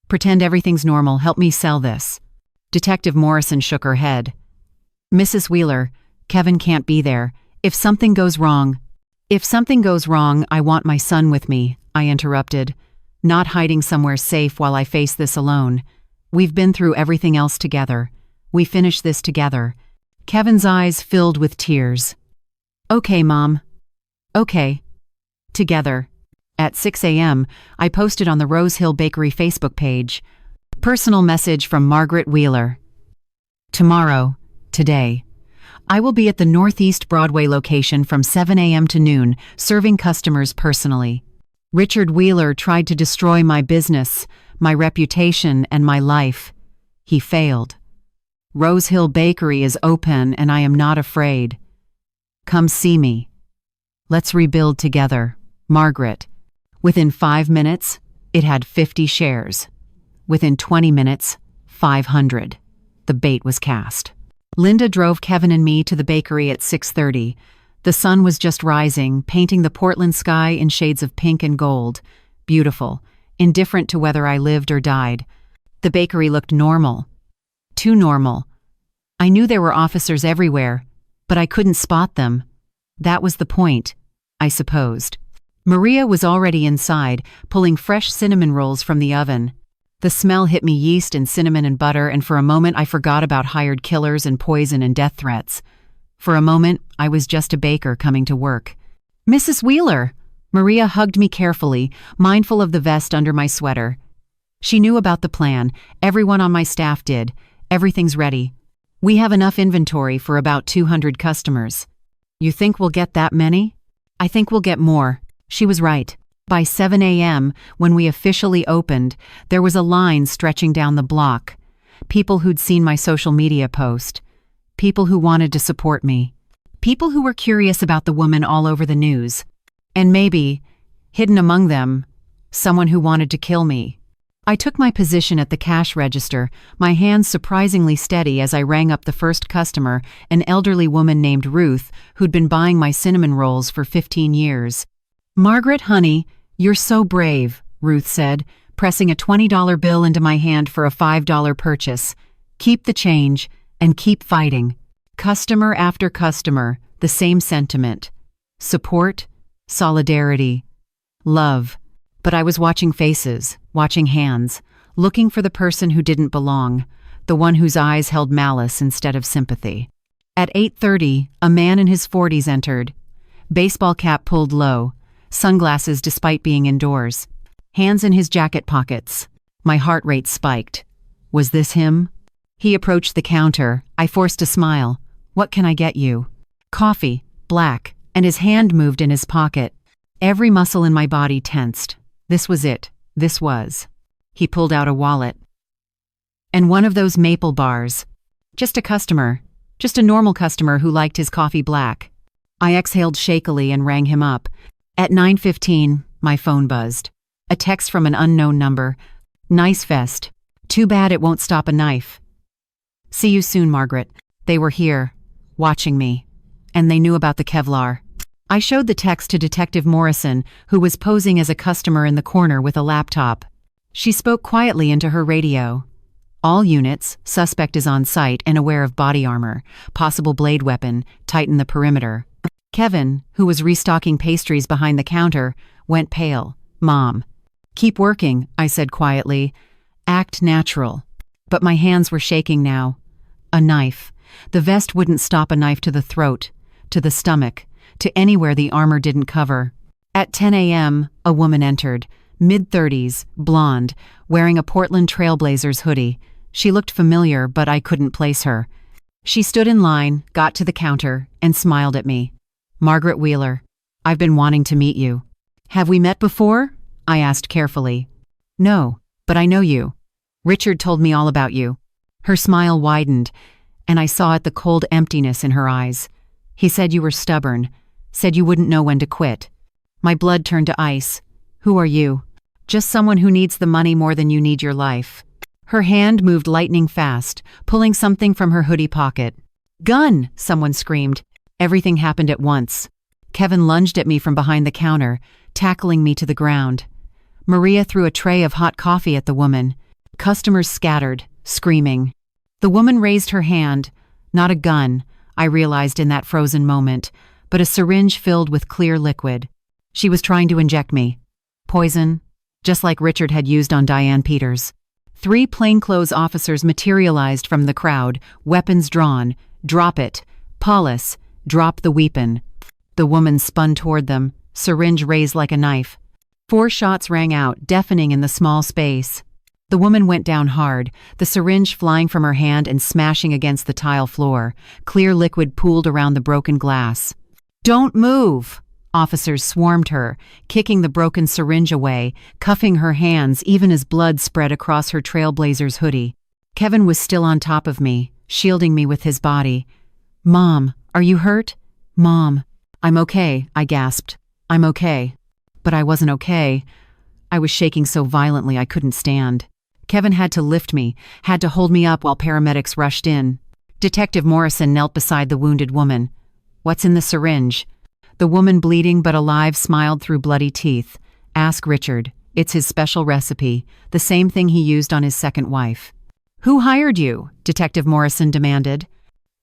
Pretend everything's normal. Help me sell this. Detective Morrison shook her head. Mrs. Wheeler, Kevin can't be there. If something goes wrong, If something goes wrong, I want my son with me, I interrupted, not hiding somewhere safe while I face this alone. We've been through everything else together. We finish this together. Kevin's eyes filled with tears. Okay, Mom. Okay. Together. At 6 a.m., I posted on the Rose Hill Bakery Facebook page. Personal message from Margaret Wheeler. Tomorrow, today, I will be at the Northeast Broadway location from 7 a.m. to noon, serving customers personally. Richard Wheeler tried to destroy my business, my reputation, and my life. He failed. Rose Hill Bakery is open and I am not afraid. Come see me. Let's rebuild together. Margaret. Within 5 minutes, it had 50 shares. Within 20 minutes, 500. The bait was cast. Linda drove Kevin and me to the bakery at 6:30. The sun was just rising, painting the Portland sky in shades of pink and gold. Beautiful, indifferent to whether I lived or died. The bakery looked normal. Too normal. I knew there were officers everywhere, but I couldn't spot them. That was the point, I supposed. Maria was already inside, pulling fresh cinnamon rolls from the oven. The smell hit me, yeast and cinnamon and butter, and for a moment I forgot about hired killers and poison and death threats. For a moment, I was just a baker coming to work. Mrs. Wheeler! Maria hugged me carefully, mindful of the vest under my sweater. She knew about the plan. Everyone on my staff did. Everything's ready. We have enough inventory for about 200 customers. You think we'll get that many? I think we'll get more. She was right. By 7 a.m., when we officially opened, there was a line stretching down the block. People who'd seen my social media post. People who wanted to support me. People who were curious about the woman all over the news. And maybe, hidden among them, someone who wanted to kill me. I took my position at the cash register, my hands surprisingly steady as I rang up the first customer, an elderly woman named Ruth, who'd been buying my cinnamon rolls for 15 years. Margaret, honey, you're so brave, Ruth said, pressing a $20 bill into my hand for a $5 purchase. Keep the change, and keep fighting. Customer after customer, the same sentiment. Support, solidarity, love. But I was watching faces, watching hands, looking for the person who didn't belong, the one whose eyes held malice instead of sympathy. At 8:30, a man in his 40s entered. Baseball cap pulled low, sunglasses despite being indoors, hands in his jacket pockets. My heart rate spiked. Was this him? He approached the counter. I forced a smile. What can I get you? Coffee, black, and his hand moved in his pocket. Every muscle in my body tensed. This was it. This was. He pulled out a wallet. And one of those maple bars. Just a customer. Just a normal customer who liked his coffee black. I exhaled shakily and rang him up. At 9:15, my phone buzzed. A text from an unknown number. Nice vest. Too bad it won't stop a knife. See you soon, Margaret. They were here, watching me. And they knew about the Kevlar. I showed the text to Detective Morrison, who was posing as a customer in the corner with a laptop. She spoke quietly into her radio. All units, suspect is on site and aware of body armor, possible blade weapon, tighten the perimeter. Kevin, who was restocking pastries behind the counter, went pale. Mom. Keep working, I said quietly. Act natural. But my hands were shaking now. A knife. The vest wouldn't stop a knife to the throat, to the stomach, to anywhere the armor didn't cover. At 10 a.m., a woman entered, mid-30s, blonde, wearing a Portland Trailblazers hoodie. She looked familiar, but I couldn't place her. She stood in line, got to the counter, and smiled at me. Margaret Wheeler, I've been wanting to meet you. Have we met before? I asked carefully. No, but I know you. Richard told me all about you. Her smile widened, and I saw at the cold emptiness in her eyes. He said you were stubborn, said you wouldn't know when to quit. My blood turned to ice. Who are you? Just someone who needs the money more than you need your life. Her hand moved lightning fast, pulling something from her hoodie pocket. Gun! Someone screamed. Everything happened at once. Kevin lunged at me from behind the counter, tackling me to the ground. Maria threw a tray of hot coffee at the woman. Customers scattered, screaming. The woman raised her hand. Not a gun, I realized in that frozen moment, but a syringe filled with clear liquid. She was trying to inject me. Poison, just like Richard had used on Diane Peters. 3 plainclothes officers materialized from the crowd, weapons drawn. "Drop it. Paulus, drop the weapon." The woman spun toward them, syringe raised like a knife. 4 shots rang out, deafening in the small space. The woman went down hard, the syringe flying from her hand and smashing against the tile floor. Clear liquid pooled around the broken glass. "Don't move!" Officers swarmed her, kicking the broken syringe away, cuffing her hands even as blood spread across her Trailblazers hoodie. Kevin was still on top of me, shielding me with his body. "Mom, are you hurt?" "Mom." "I'm okay," I gasped. "I'm okay." But I wasn't okay. I was shaking so violently I couldn't stand. Kevin had to lift me, had to hold me up while paramedics rushed in. Detective Morrison knelt beside the wounded woman. "What's in the syringe?" The woman, bleeding but alive, smiled through bloody teeth. "Ask Richard. It's his special recipe, the same thing he used on his second wife." "Who hired you?" Detective Morrison demanded.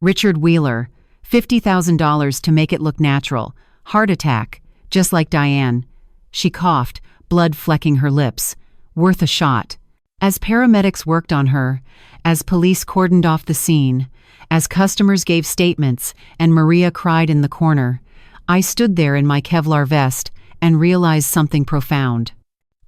"Richard Wheeler. $50,000 to make it look natural. Heart attack, just like Diane." She coughed, blood flecking her lips. "Worth a shot." As paramedics worked on her, as police cordoned off the scene, as customers gave statements and Maria cried in the corner, I stood there in my Kevlar vest and realized something profound.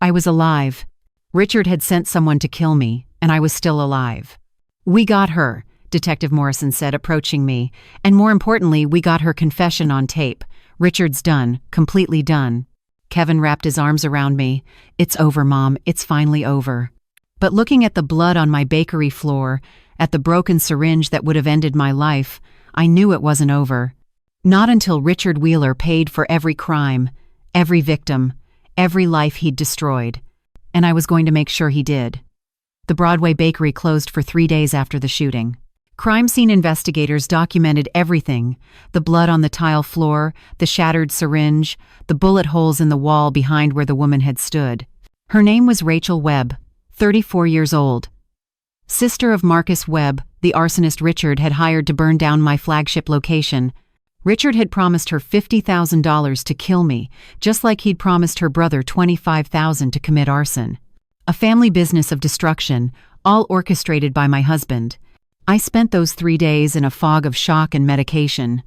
I was alive. Richard had sent someone to kill me, and I was still alive. "We got her," Detective Morrison said, approaching me, "and more importantly, we got her confession on tape. Richard's done, completely done." Kevin wrapped his arms around me. "It's over, Mom, it's finally over." But looking at the blood on my bakery floor, at the broken syringe that would have ended my life, I knew it wasn't over. Not until Richard Wheeler paid for every crime, every victim, every life he'd destroyed. And I was going to make sure he did. The Broadway bakery closed for 3 days after the shooting. Crime scene investigators documented everything: the blood on the tile floor, the shattered syringe, the bullet holes in the wall behind where the woman had stood. Her name was Rachel Webb, 34 years old. Sister of Marcus Webb, the arsonist Richard had hired to burn down my flagship location. Richard had promised her $50,000 to kill me, just like he'd promised her brother $25,000 to commit arson. A family business of destruction, all orchestrated by my husband. I spent those 3 days in a fog of shock and medication.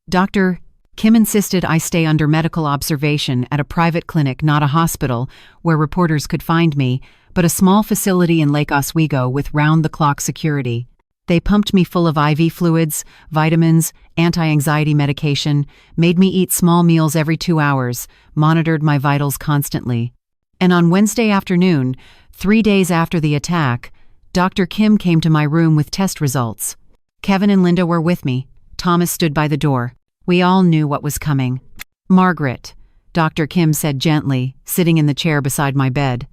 Dr. Kim insisted I stay under medical observation at a private clinic, not a hospital, where reporters could find me, but a small facility in Lake Oswego with round-the-clock security. They pumped me full of IV fluids, vitamins, anti-anxiety medication, made me eat small meals every 2 hours, monitored my vitals constantly. And on Wednesday afternoon, 3 days after the attack, Dr. Kim came to my room with test results. Kevin and Linda were with me. Thomas stood by the door. We all knew what was coming. "Margaret," Dr. Kim said gently, sitting in the chair beside my bed.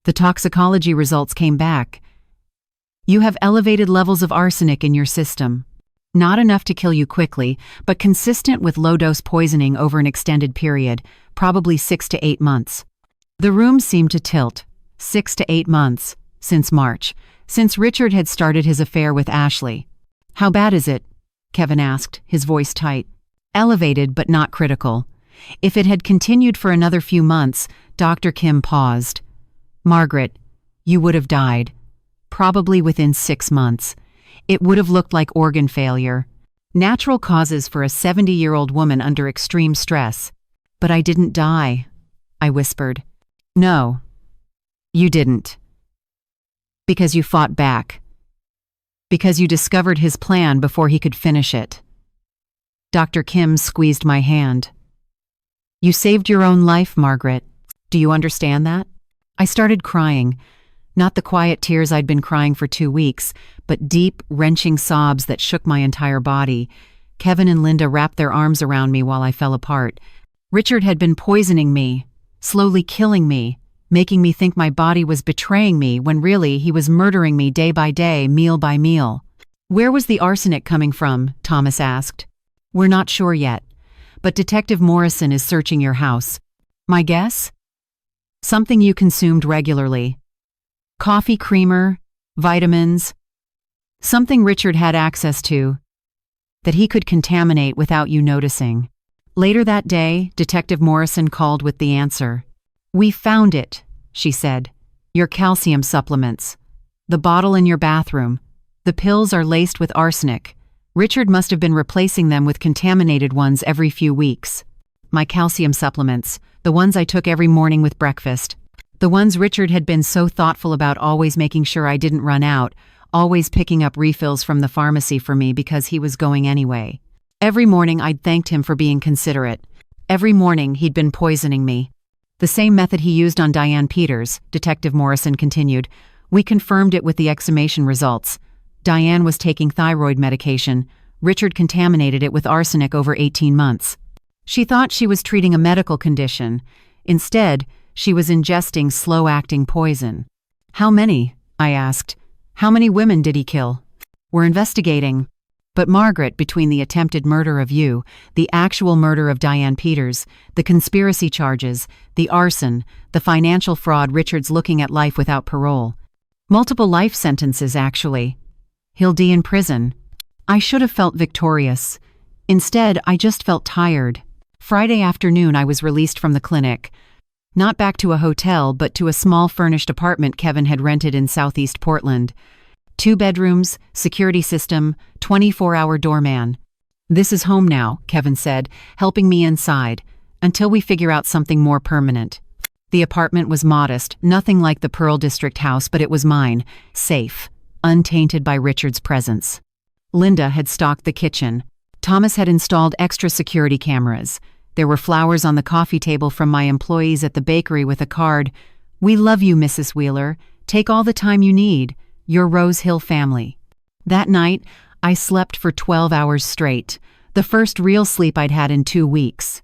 "The toxicology results came back. You have elevated levels of arsenic in your system. Not enough to kill you quickly, but consistent with low-dose poisoning over an extended period, probably 6 to 8 months." The room seemed to tilt. 6 to 8 months. Since March. Since Richard had started his affair with Ashley. "How bad is it?" Kevin asked, his voice tight. Elevated, but not critical. If it had continued for another few months, Dr. Kim paused. "Margaret, you would have died. Probably within 6 months. It would have looked like organ failure. Natural causes for a 70-year-old woman under extreme stress. But I didn't die," I whispered. "No, you didn't. Because you fought back. Because you discovered his plan before he could finish it." Dr. Kim squeezed my hand. "You saved your own life, Margaret. Do you understand that?" I started crying. Not the quiet tears I'd been crying for 2 weeks, but deep, wrenching sobs that shook my entire body. Kevin and Linda wrapped their arms around me while I fell apart. Richard had been poisoning me, slowly killing me, making me think my body was betraying me when really he was murdering me day by day, meal by meal. "Where was the arsenic coming from?" Thomas asked. "We're not sure yet, but Detective Morrison is searching your house. My guess? Something you consumed regularly. Coffee creamer, vitamins, something Richard had access to." that he could contaminate without you noticing. Later that day, Detective Morrison called with the answer. "We found it," she said. "Your calcium supplements. The bottle in your bathroom. The pills are laced with arsenic. Richard must have been replacing them with contaminated ones every few weeks. My calcium supplements, the ones I took every morning with breakfast. The ones Richard had been so thoughtful about, always making sure I didn't run out, always picking up refills from the pharmacy for me because he was going anyway. Every morning I'd thanked him for being considerate. Every morning he'd been poisoning me. The same method he used on Diane Peters," Detective Morrison continued. "We confirmed it with the exhumation results. Diane was taking thyroid medication. Richard contaminated it with arsenic over 18 months. She thought she was treating a medical condition. Instead, she was ingesting slow-acting poison." "How many?" I asked. "How many women did he kill?" "We're investigating. But Margaret, between the attempted murder of you, the actual murder of Diane Peters, the conspiracy charges, the arson, the financial fraud, Richard's looking at life without parole. Multiple life sentences, actually. He'll die in prison." I should have felt victorious. Instead, I just felt tired. Friday afternoon, I was released from the clinic. Not back to a hotel, but to a small furnished apartment Kevin had rented in Southeast Portland. 2 bedrooms, security system, 24-hour doorman. "This is home now," Kevin said, helping me inside, "until we figure out something more permanent." The apartment was modest, nothing like the Pearl District house, but it was mine, safe, untainted by Richard's presence. Linda had stocked the kitchen. Thomas had installed extra security cameras. There were flowers on the coffee table from my employees at the bakery with a card, "We love you, Mrs. Wheeler. Take all the time you need. Your Rose Hill family." That night, I slept for 12 hours straight, the first real sleep I'd had in 2 weeks.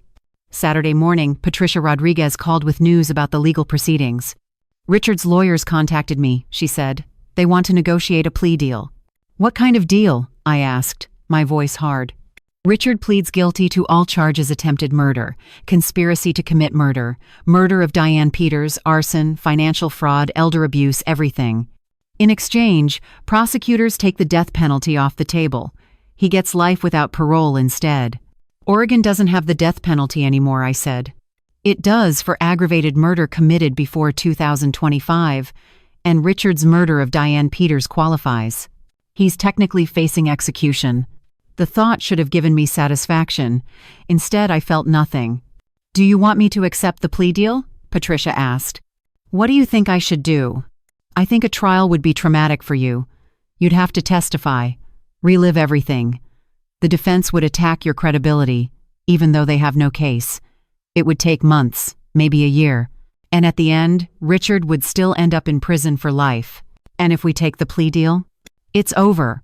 Saturday morning, Patricia Rodriguez called with news about the legal proceedings. "Richard's lawyers contacted me," she said. "They want to negotiate a plea deal." "What kind of deal?" I asked, my voice hard. "Richard pleads guilty to all charges: attempted murder, conspiracy to commit murder, murder of Diane Peters, arson, financial fraud, elder abuse, everything. In exchange, prosecutors take the death penalty off the table. He gets life without parole instead." "Oregon doesn't have the death penalty anymore," I said. "It does for aggravated murder committed before 2025, and Richard's murder of Diane Peters qualifies. He's technically facing execution." The thought should have given me satisfaction. Instead, I felt nothing. "Do you want me to accept the plea deal?" Patricia asked. "What do you think I should do?" "I think a trial would be traumatic for you. You'd have to testify, relive everything. The defense would attack your credibility, even though they have no case. It would take months, maybe a year. And at the end, Richard would still end up in prison for life. And if we take the plea deal, it's over.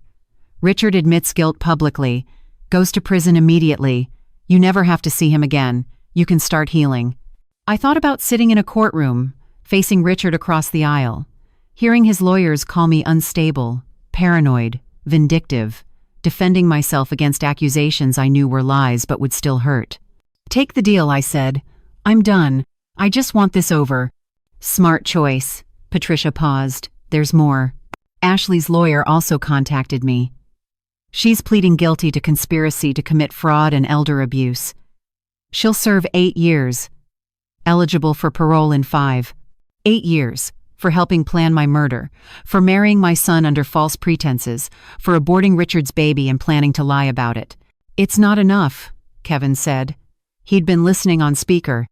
Richard admits guilt publicly, goes to prison immediately. You never have to see him again. You can start healing." I thought about sitting in a courtroom, facing Richard across the aisle, hearing his lawyers call me unstable, paranoid, vindictive, defending myself against accusations I knew were lies but would still hurt. "Take the deal," I said. "I'm done. I just want this over." "Smart choice." Patricia paused. "There's more. Ashley's lawyer also contacted me. She's pleading guilty to conspiracy to commit fraud and elder abuse. She'll serve 8 years. Eligible for parole in 5. 8 years. For helping plan my murder, for marrying my son under false pretenses, for aborting Richard's baby and planning to lie about it. "It's not enough," Kevin said. He'd been listening on speaker.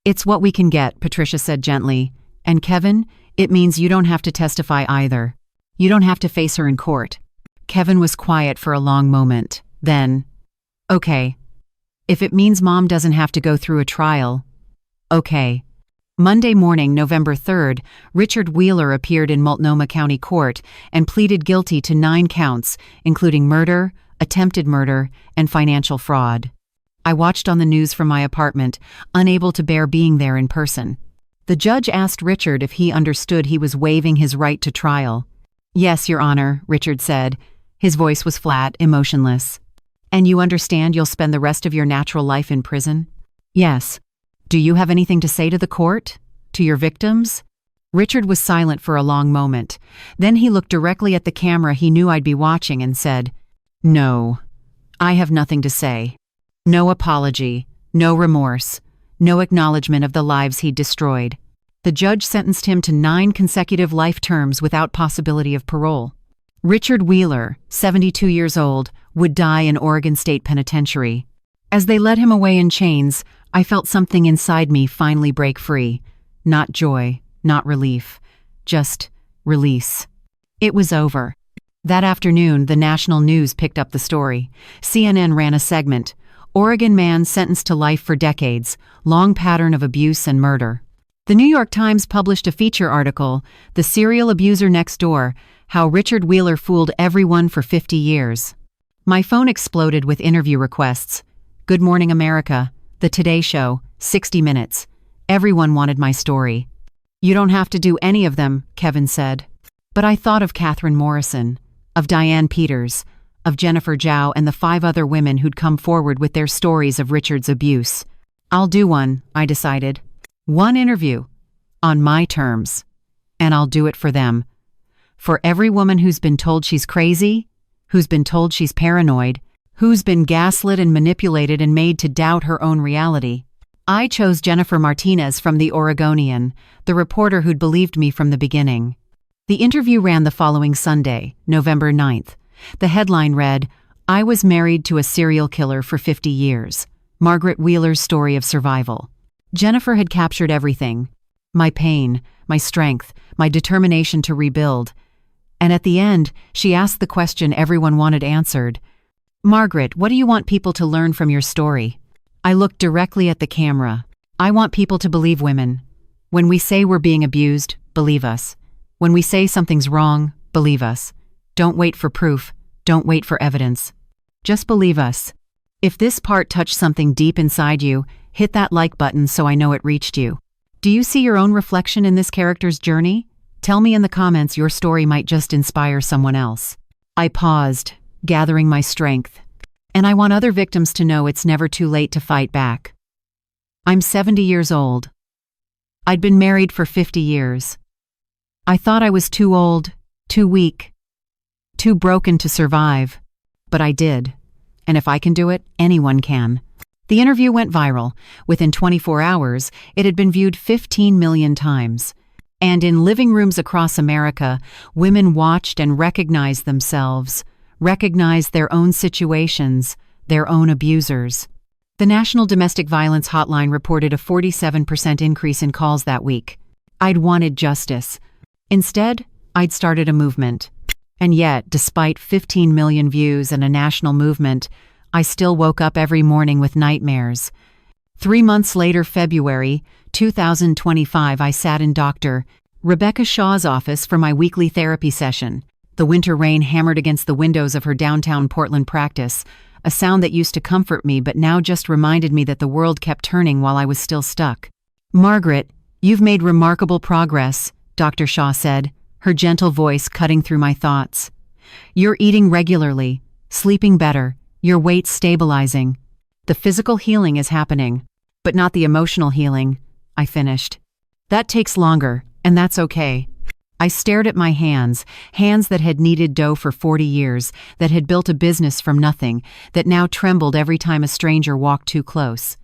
"It's what we can get," Patricia said gently. "And Kevin, it means you don't have to testify either. You don't have to face her in court." Kevin was quiet for a long moment. Then, "Okay. If it means Mom doesn't have to go through a trial, okay." Monday morning, November 3rd, Richard Wheeler appeared in Multnomah County Court and pleaded guilty to 9 counts, including murder, attempted murder, and financial fraud. I watched on the news from my apartment, unable to bear being there in person. The judge asked Richard if he understood he was waiving his right to trial. "Yes, Your Honor," Richard said. His voice was flat, emotionless. "And you understand you'll spend the rest of your natural life in prison?" "Yes." "Do you have anything to say to the court? To your victims?" Richard was silent for a long moment. Then he looked directly at the camera he knew I'd be watching and said, "No. I have nothing to say. No apology, no remorse, no acknowledgement of the lives he'd destroyed. The judge sentenced him to 9 consecutive life terms without possibility of parole. Richard Wheeler, 72 years old, would die in Oregon State Penitentiary. As they led him away in chains, I felt something inside me finally break free. Not joy, not relief, just release. It was over. That afternoon, the national news picked up the story. CNN ran a segment. Oregon man sentenced to life for decades, long pattern of abuse and murder. The New York Times published a feature article, The Serial Abuser Next Door, How Richard Wheeler Fooled Everyone for 50 Years. My phone exploded with interview requests. Good Morning America, The Today Show, 60 Minutes. Everyone wanted my story. You don't have to do any of them, Kevin said. But I thought of Catherine Morrison, of Diane Peters, of Jennifer Zhao and the 5 other women who'd come forward with their stories of Richard's abuse. I'll do one, I decided. One interview, on my terms. And I'll do it for them. For every woman who's been told she's crazy, who's been told she's paranoid, who's been gaslit and manipulated and made to doubt her own reality. I chose Jennifer Martinez from The Oregonian, the reporter who'd believed me from the beginning. The interview ran the following Sunday, November 9th. The headline read, I was married to a serial killer for 50 years. Margaret Wheeler's story of survival. Jennifer had captured everything. My pain, my strength, my determination to rebuild. And at the end, she asked the question everyone wanted answered. Margaret, what do you want people to learn from your story? I looked directly at the camera. I want people to believe women. When we say we're being abused, believe us. When we say something's wrong, believe us. Don't wait for proof. Don't wait for evidence. Just believe us. If this part touched something deep inside you, hit that like button so I know it reached you. Do you see your own reflection in this character's journey? Tell me in the comments your story might just inspire someone else. I paused, gathering my strength. And I want other victims to know it's never too late to fight back. I'm 70 years old. I'd been married for 50 years. I thought I was too old, too weak, too broken to survive. But I did. And if I can do it, anyone can. The interview went viral. Within 24 hours, it had been viewed 15 million times. And in living rooms across America, women watched and recognized themselves, recognized their own situations, their own abusers. The National Domestic Violence Hotline reported a 47% increase in calls that week. I'd wanted justice. Instead, I'd started a movement. And yet, despite 15 million views and a national movement, I still woke up every morning with nightmares. 3 months later, February 2025, I sat in Dr. Rebecca Shaw's office for my weekly therapy session. The winter rain hammered against the windows of her downtown Portland practice, a sound that used to comfort me but now just reminded me that the world kept turning while I was still stuck. Margaret, you've made remarkable progress, Dr. Shaw said, her gentle voice cutting through my thoughts. You're eating regularly, sleeping better, your weight stabilizing. The physical healing is happening, but not the emotional healing, I finished. That takes longer, and that's okay. I stared at my hands that had kneaded dough for 40 years, that had built a business from nothing, that now trembled every time a stranger walked too close.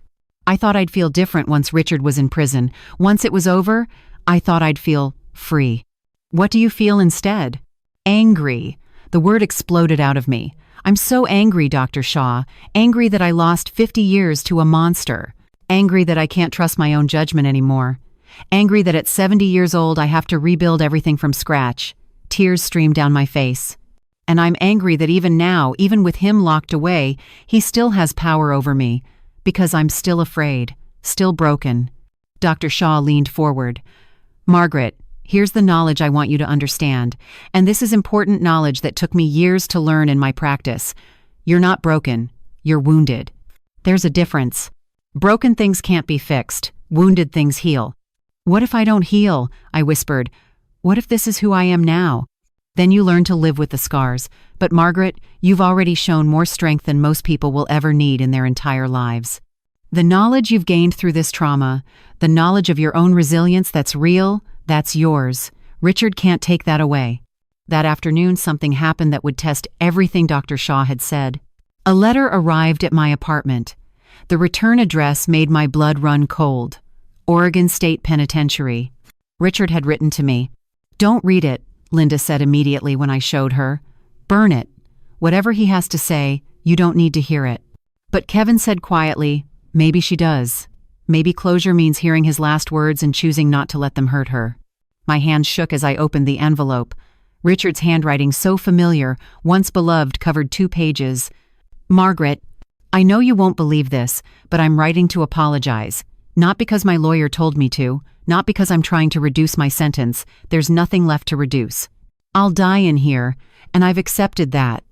I thought I'd feel different once Richard was in prison. Once it was over, I thought I'd feel free. What do you feel instead? Angry. The word exploded out of me. I'm so angry, Dr. Shaw. Angry that I lost 50 years to a monster. Angry that I can't trust my own judgment anymore. Angry that at 70 years old I have to rebuild everything from scratch. Tears streamed down my face. And I'm angry that even now, even with him locked away, he still has power over me. Because I'm still afraid. Still broken. Dr. Shaw leaned forward. Margaret, here's the knowledge I want you to understand. And this is important knowledge that took me years to learn in my practice. You're not broken. You're wounded. There's a difference. Broken things can't be fixed. Wounded things heal. What if I don't heal? I whispered. What if this is who I am now? Then you learn to live with the scars. But Margaret, you've already shown more strength than most people will ever need in their entire lives. The knowledge you've gained through this trauma, the knowledge of your own resilience that's real, that's yours. Richard can't take that away. That afternoon, something happened that would test everything Dr. Shaw had said. A letter arrived at my apartment. The return address made my blood run cold. Oregon State Penitentiary. Richard had written to me. "Don't read it," Linda said immediately when I showed her. "Burn it. Whatever he has to say, you don't need to hear it." But Kevin said quietly, "Maybe she does. Maybe closure means hearing his last words and choosing not to let them hurt her." My hand shook as I opened the envelope. Richard's handwriting, so familiar, once beloved, covered 2 pages. "Margaret, I know you won't believe this, but I'm writing to apologize. Not because my lawyer told me to, not because I'm trying to reduce my sentence. There's nothing left to reduce. I'll die in here, and I've accepted that.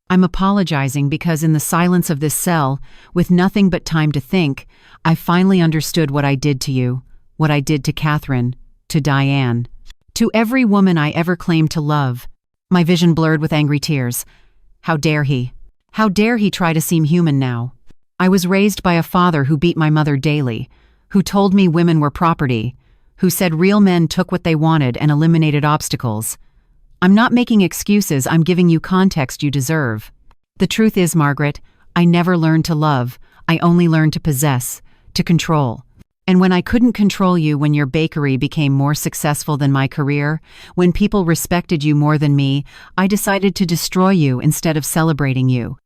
I'm apologizing because in the silence of this cell, with nothing but time to think, I finally understood what I did to you, what I did to Catherine, to Diane, to every woman I ever claimed to love." My vision blurred with angry tears. How dare he? How dare he try to seem human now? I was raised by a father who beat my mother daily, who told me women were property, who said real men took what they wanted and eliminated obstacles. I'm not making excuses, I'm giving you context you deserve. The truth is, Margaret, I never learned to love. I only learned to possess, to control. And when I couldn't control you, when your bakery became more successful than my career, when people respected you more than me, I decided to destroy you instead of celebrating you.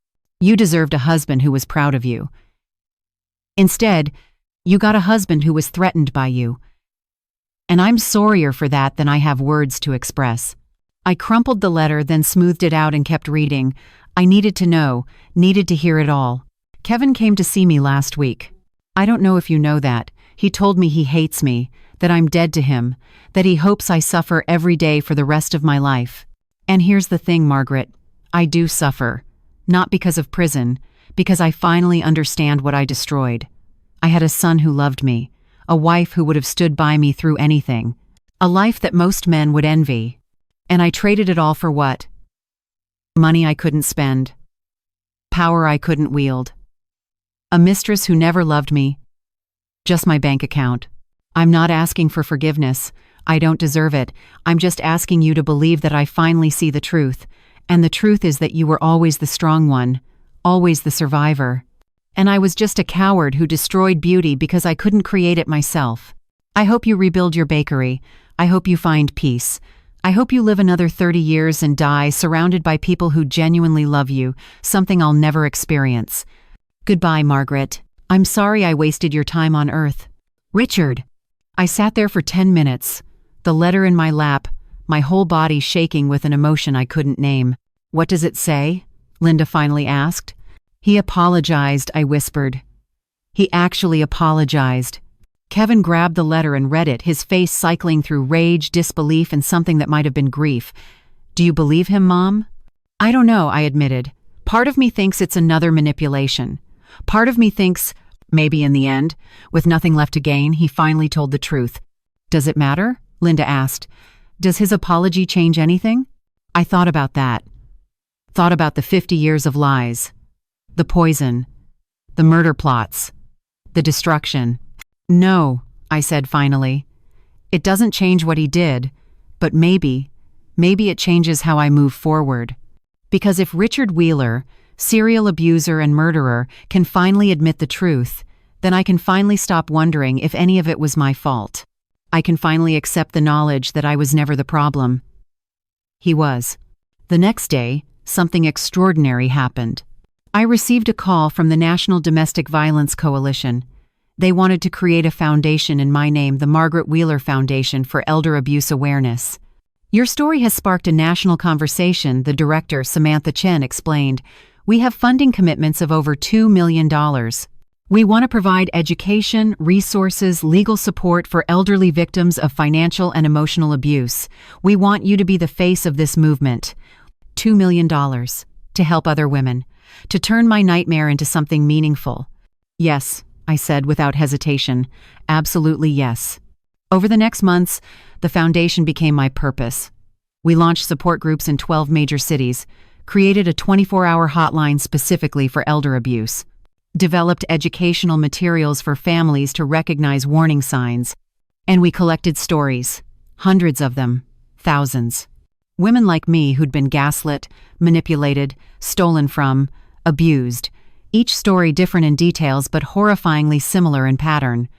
You deserved a husband who was proud of you. Instead, you got a husband who was threatened by you. And I'm sorrier for that than I have words to express. I crumpled the letter, then smoothed it out and kept reading. I needed to know, needed to hear it all. Kevin came to see me last week. I don't know if you know that. He told me he hates me, that I'm dead to him, that he hopes I suffer every day for the rest of my life. And here's the thing, Margaret. I do suffer. Not because of prison, because I finally understand what I destroyed. I had a son who loved me, a wife who would have stood by me through anything, a life that most men would envy. And I traded it all for what? Money I couldn't spend. Power I couldn't wield. A mistress who never loved me. Just my bank account. I'm not asking for forgiveness. I don't deserve it. I'm just asking you to believe that I finally see the truth. And the truth is that you were always the strong one, always the survivor. And I was just a coward who destroyed beauty because I couldn't create it myself. I hope you rebuild your bakery. I hope you find peace. I hope you live another 30 years and die surrounded by people who genuinely love you, something I'll never experience. Goodbye, Margaret. I'm sorry I wasted your time on Earth. Richard. I sat there for 10 minutes, the letter in my lap, my whole body shaking with an emotion I couldn't name. "What does it say?" Linda finally asked. "He apologized," I whispered. "He actually apologized." Kevin grabbed the letter and read it, his face cycling through rage, disbelief, and something that might have been grief. "Do you believe him, Mom?" "I don't know," I admitted. "Part of me thinks it's another manipulation. Part of me thinks, maybe in the end, with nothing left to gain, he finally told the truth." "Does it matter?" Linda asked. "Does his apology change anything?" I thought about that. Thought about the 50 years of lies. The poison. The murder plots. The destruction. "No," I said finally. "It doesn't change what he did, but maybe it changes how I move forward. Because if Richard Wheeler, serial abuser and murderer, can finally admit the truth, then I can finally stop wondering if any of it was my fault. I can finally accept the knowledge that I was never the problem. He was." The next day, something extraordinary happened. I received a call from the National Domestic Violence Coalition. They wanted to create a foundation in my name, the Margaret Wheeler Foundation for Elder Abuse Awareness. "Your story has sparked a national conversation," the director, Samantha Chen, explained. "We have funding commitments of over $2 million. We want to provide education, resources, legal support for elderly victims of financial and emotional abuse. We want you to be the face of this movement. $2 million to help other women, to turn my nightmare into something meaningful." "Yes," I said without hesitation. "Absolutely yes." Over the next months, the foundation became my purpose. We launched support groups in 12 major cities, created a 24-hour hotline specifically for elder abuse, developed educational materials for families to recognize warning signs, and we collected stories, hundreds of them, thousands. Women like me who'd been gaslit, manipulated, stolen from, abused. Each story different in details but horrifyingly similar in pattern.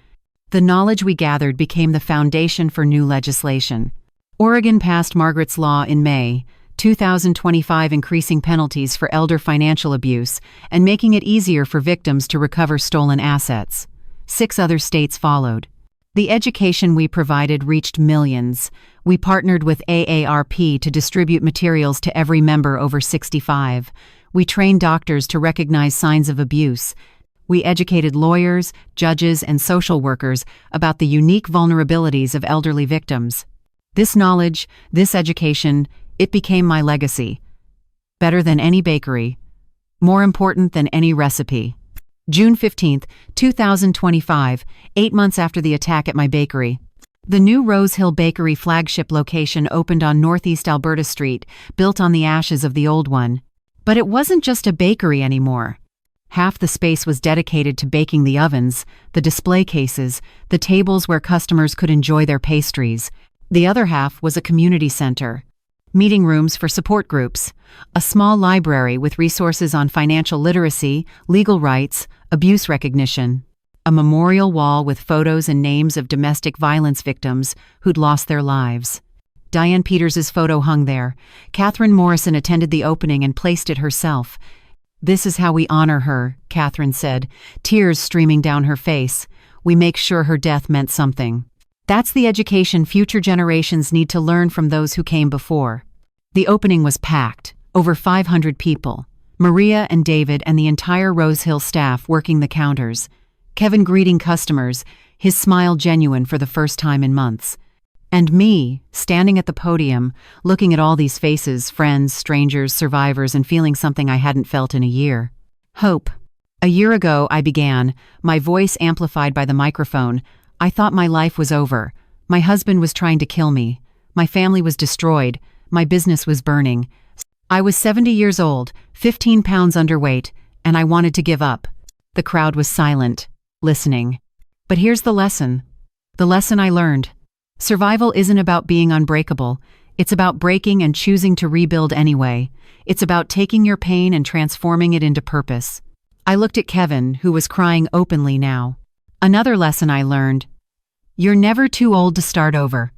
The knowledge we gathered became the foundation for new legislation. Oregon passed Margaret's Law in May 2025, increasing penalties for elder financial abuse and making it easier for victims to recover stolen assets. 6 other states followed. The education we provided reached millions. We partnered with AARP to distribute materials to every member over 65. We trained doctors to recognize signs of abuse. We educated lawyers, judges, and social workers about the unique vulnerabilities of elderly victims. This knowledge, this education, it became my legacy. Better than any bakery. More important than any recipe. June 15, 2025, 8 months after the attack at my bakery. The new Rose Hill Bakery flagship location opened on Northeast Alberta Street, built on the ashes of the old one. But it wasn't just a bakery anymore. Half the space was dedicated to baking the ovens, the display cases, the tables where customers could enjoy their pastries. The other half was a community center. Meeting rooms for support groups, a small library with resources on financial literacy, legal rights, abuse recognition, a memorial wall with photos and names of domestic violence victims who'd lost their lives. Diane Peters's photo hung there. Catherine Morrison attended the opening and placed it herself. "This is how we honor her," Catherine said, tears streaming down her face. "We make sure her death meant something." That's the education future generations need to learn from those who came before. The opening was packed, over 500 people. Maria and David and the entire Rose Hill staff working the counters. Kevin greeting customers, his smile genuine for the first time in months. And me, standing at the podium, looking at all these faces, friends, strangers, survivors, and feeling something I hadn't felt in a year. Hope. A year ago I began, my voice amplified by the microphone. I thought my life was over. My husband was trying to kill me. My family was destroyed. My business was burning. I was 70 years old, 15 pounds underweight, and I wanted to give up. The crowd was silent, listening. But here's the lesson. The lesson I learned. Survival isn't about being unbreakable. It's about breaking and choosing to rebuild anyway. It's about taking your pain and transforming it into purpose. I looked at Kevin, who was crying openly now. Another lesson I learned. You're never too old to start over.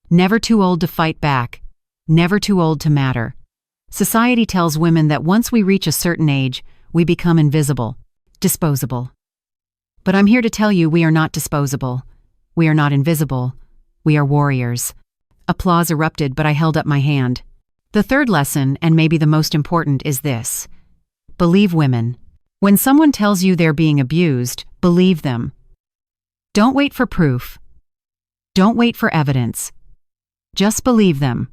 Never too old to fight back. Never too old to matter. Society tells women that once we reach a certain age, we become invisible, disposable. But I'm here to tell you we are not disposable. We are not invisible. We are warriors. Applause erupted, but I held up my hand. The third lesson, and maybe the most important, is this. Believe women. When someone tells you they're being abused, believe them. Don't wait for proof. Don't wait for evidence. Just believe them.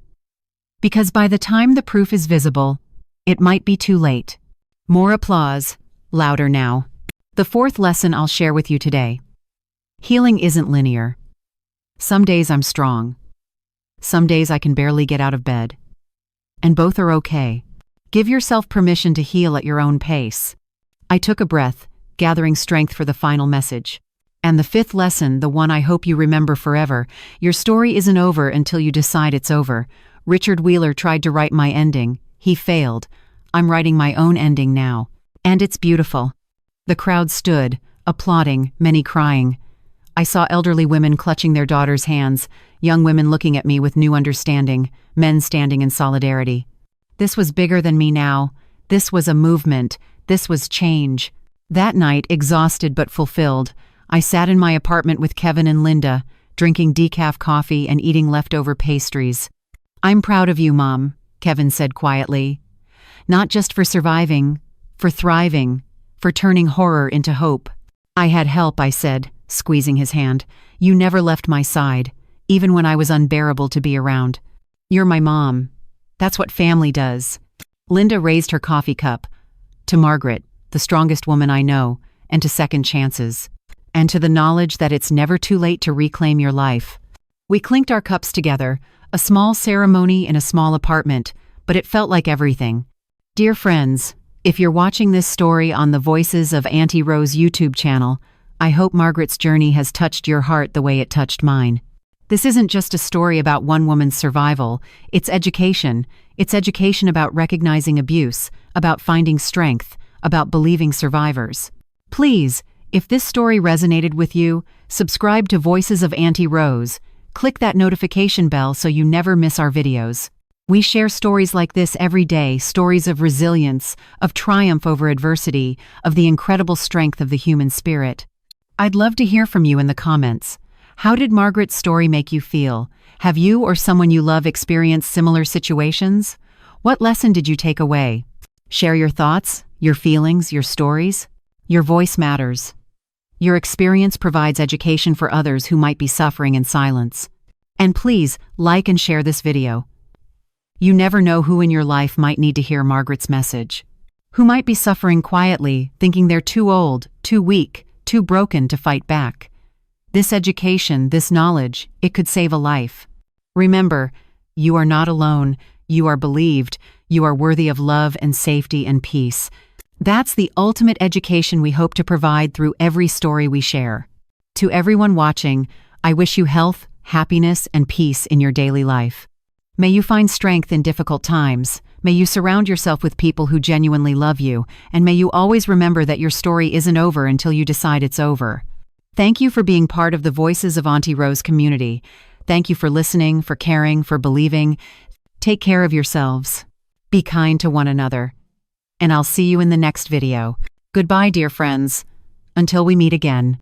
Because by the time the proof is visible, it might be too late. More applause, louder now. The fourth lesson I'll share with you today. Healing isn't linear. Some days I'm strong. Some days I can barely get out of bed. And both are okay. Give yourself permission to heal at your own pace. I took a breath, gathering strength for the final message. And the fifth lesson, the one I hope you remember forever, your story isn't over until you decide it's over. Richard Wheeler tried to write my ending. He failed. I'm writing my own ending now. And it's beautiful. The crowd stood, applauding, many crying. I saw elderly women clutching their daughters' hands, young women looking at me with new understanding, men standing in solidarity. This was bigger than me now. This was a movement. This was change. That night, exhausted but fulfilled, I sat in my apartment with Kevin and Linda, drinking decaf coffee and eating leftover pastries. "I'm proud of you, Mom," Kevin said quietly. "Not just for surviving, for thriving, for turning horror into hope." "I had help," I said, squeezing his hand. "You never left my side, even when I was unbearable to be around. You're my mom. That's what family does." Linda raised her coffee cup. "To Margaret, the strongest woman I know, and to second chances. And to the knowledge that it's never too late to reclaim your life." We clinked our cups together, a small ceremony in a small apartment, but it felt like everything. Dear friends, if you're watching this story on the Voices of Auntie Rose YouTube channel, I hope Margaret's journey has touched your heart the way it touched mine. This isn't just a story about one woman's survival, it's education. It's education about recognizing abuse, about finding strength, about believing survivors. Please, if this story resonated with you, subscribe to Voices of Auntie Rose. Click that notification bell so you never miss our videos. We share stories like this every day, stories of resilience, of triumph over adversity, of the incredible strength of the human spirit. I'd love to hear from you in the comments. How did Margaret's story make you feel? Have you or someone you love experienced similar situations? What lesson did you take away? Share your thoughts, your feelings, your stories. Your voice matters. Your experience provides education for others who might be suffering in silence. And please, like and share this video. You never know who in your life might need to hear Margaret's message. Who might be suffering quietly, thinking they're too old, too weak, too broken to fight back. This education, this knowledge, it could save a life. Remember, you are not alone, you are believed, you are worthy of love and safety and peace. That's the ultimate education we hope to provide through every story we share. To everyone watching, I wish you health, happiness, and peace in your daily life. May you find strength in difficult times. May you surround yourself with people who genuinely love you, and may you always remember that your story isn't over until you decide it's over. Thank you for being part of the Voices of Auntie Rose community. Thank you for listening, for caring, for believing. Take care of yourselves. Be kind to one another. And I'll see you in the next video. Goodbye, dear friends. Until we meet again.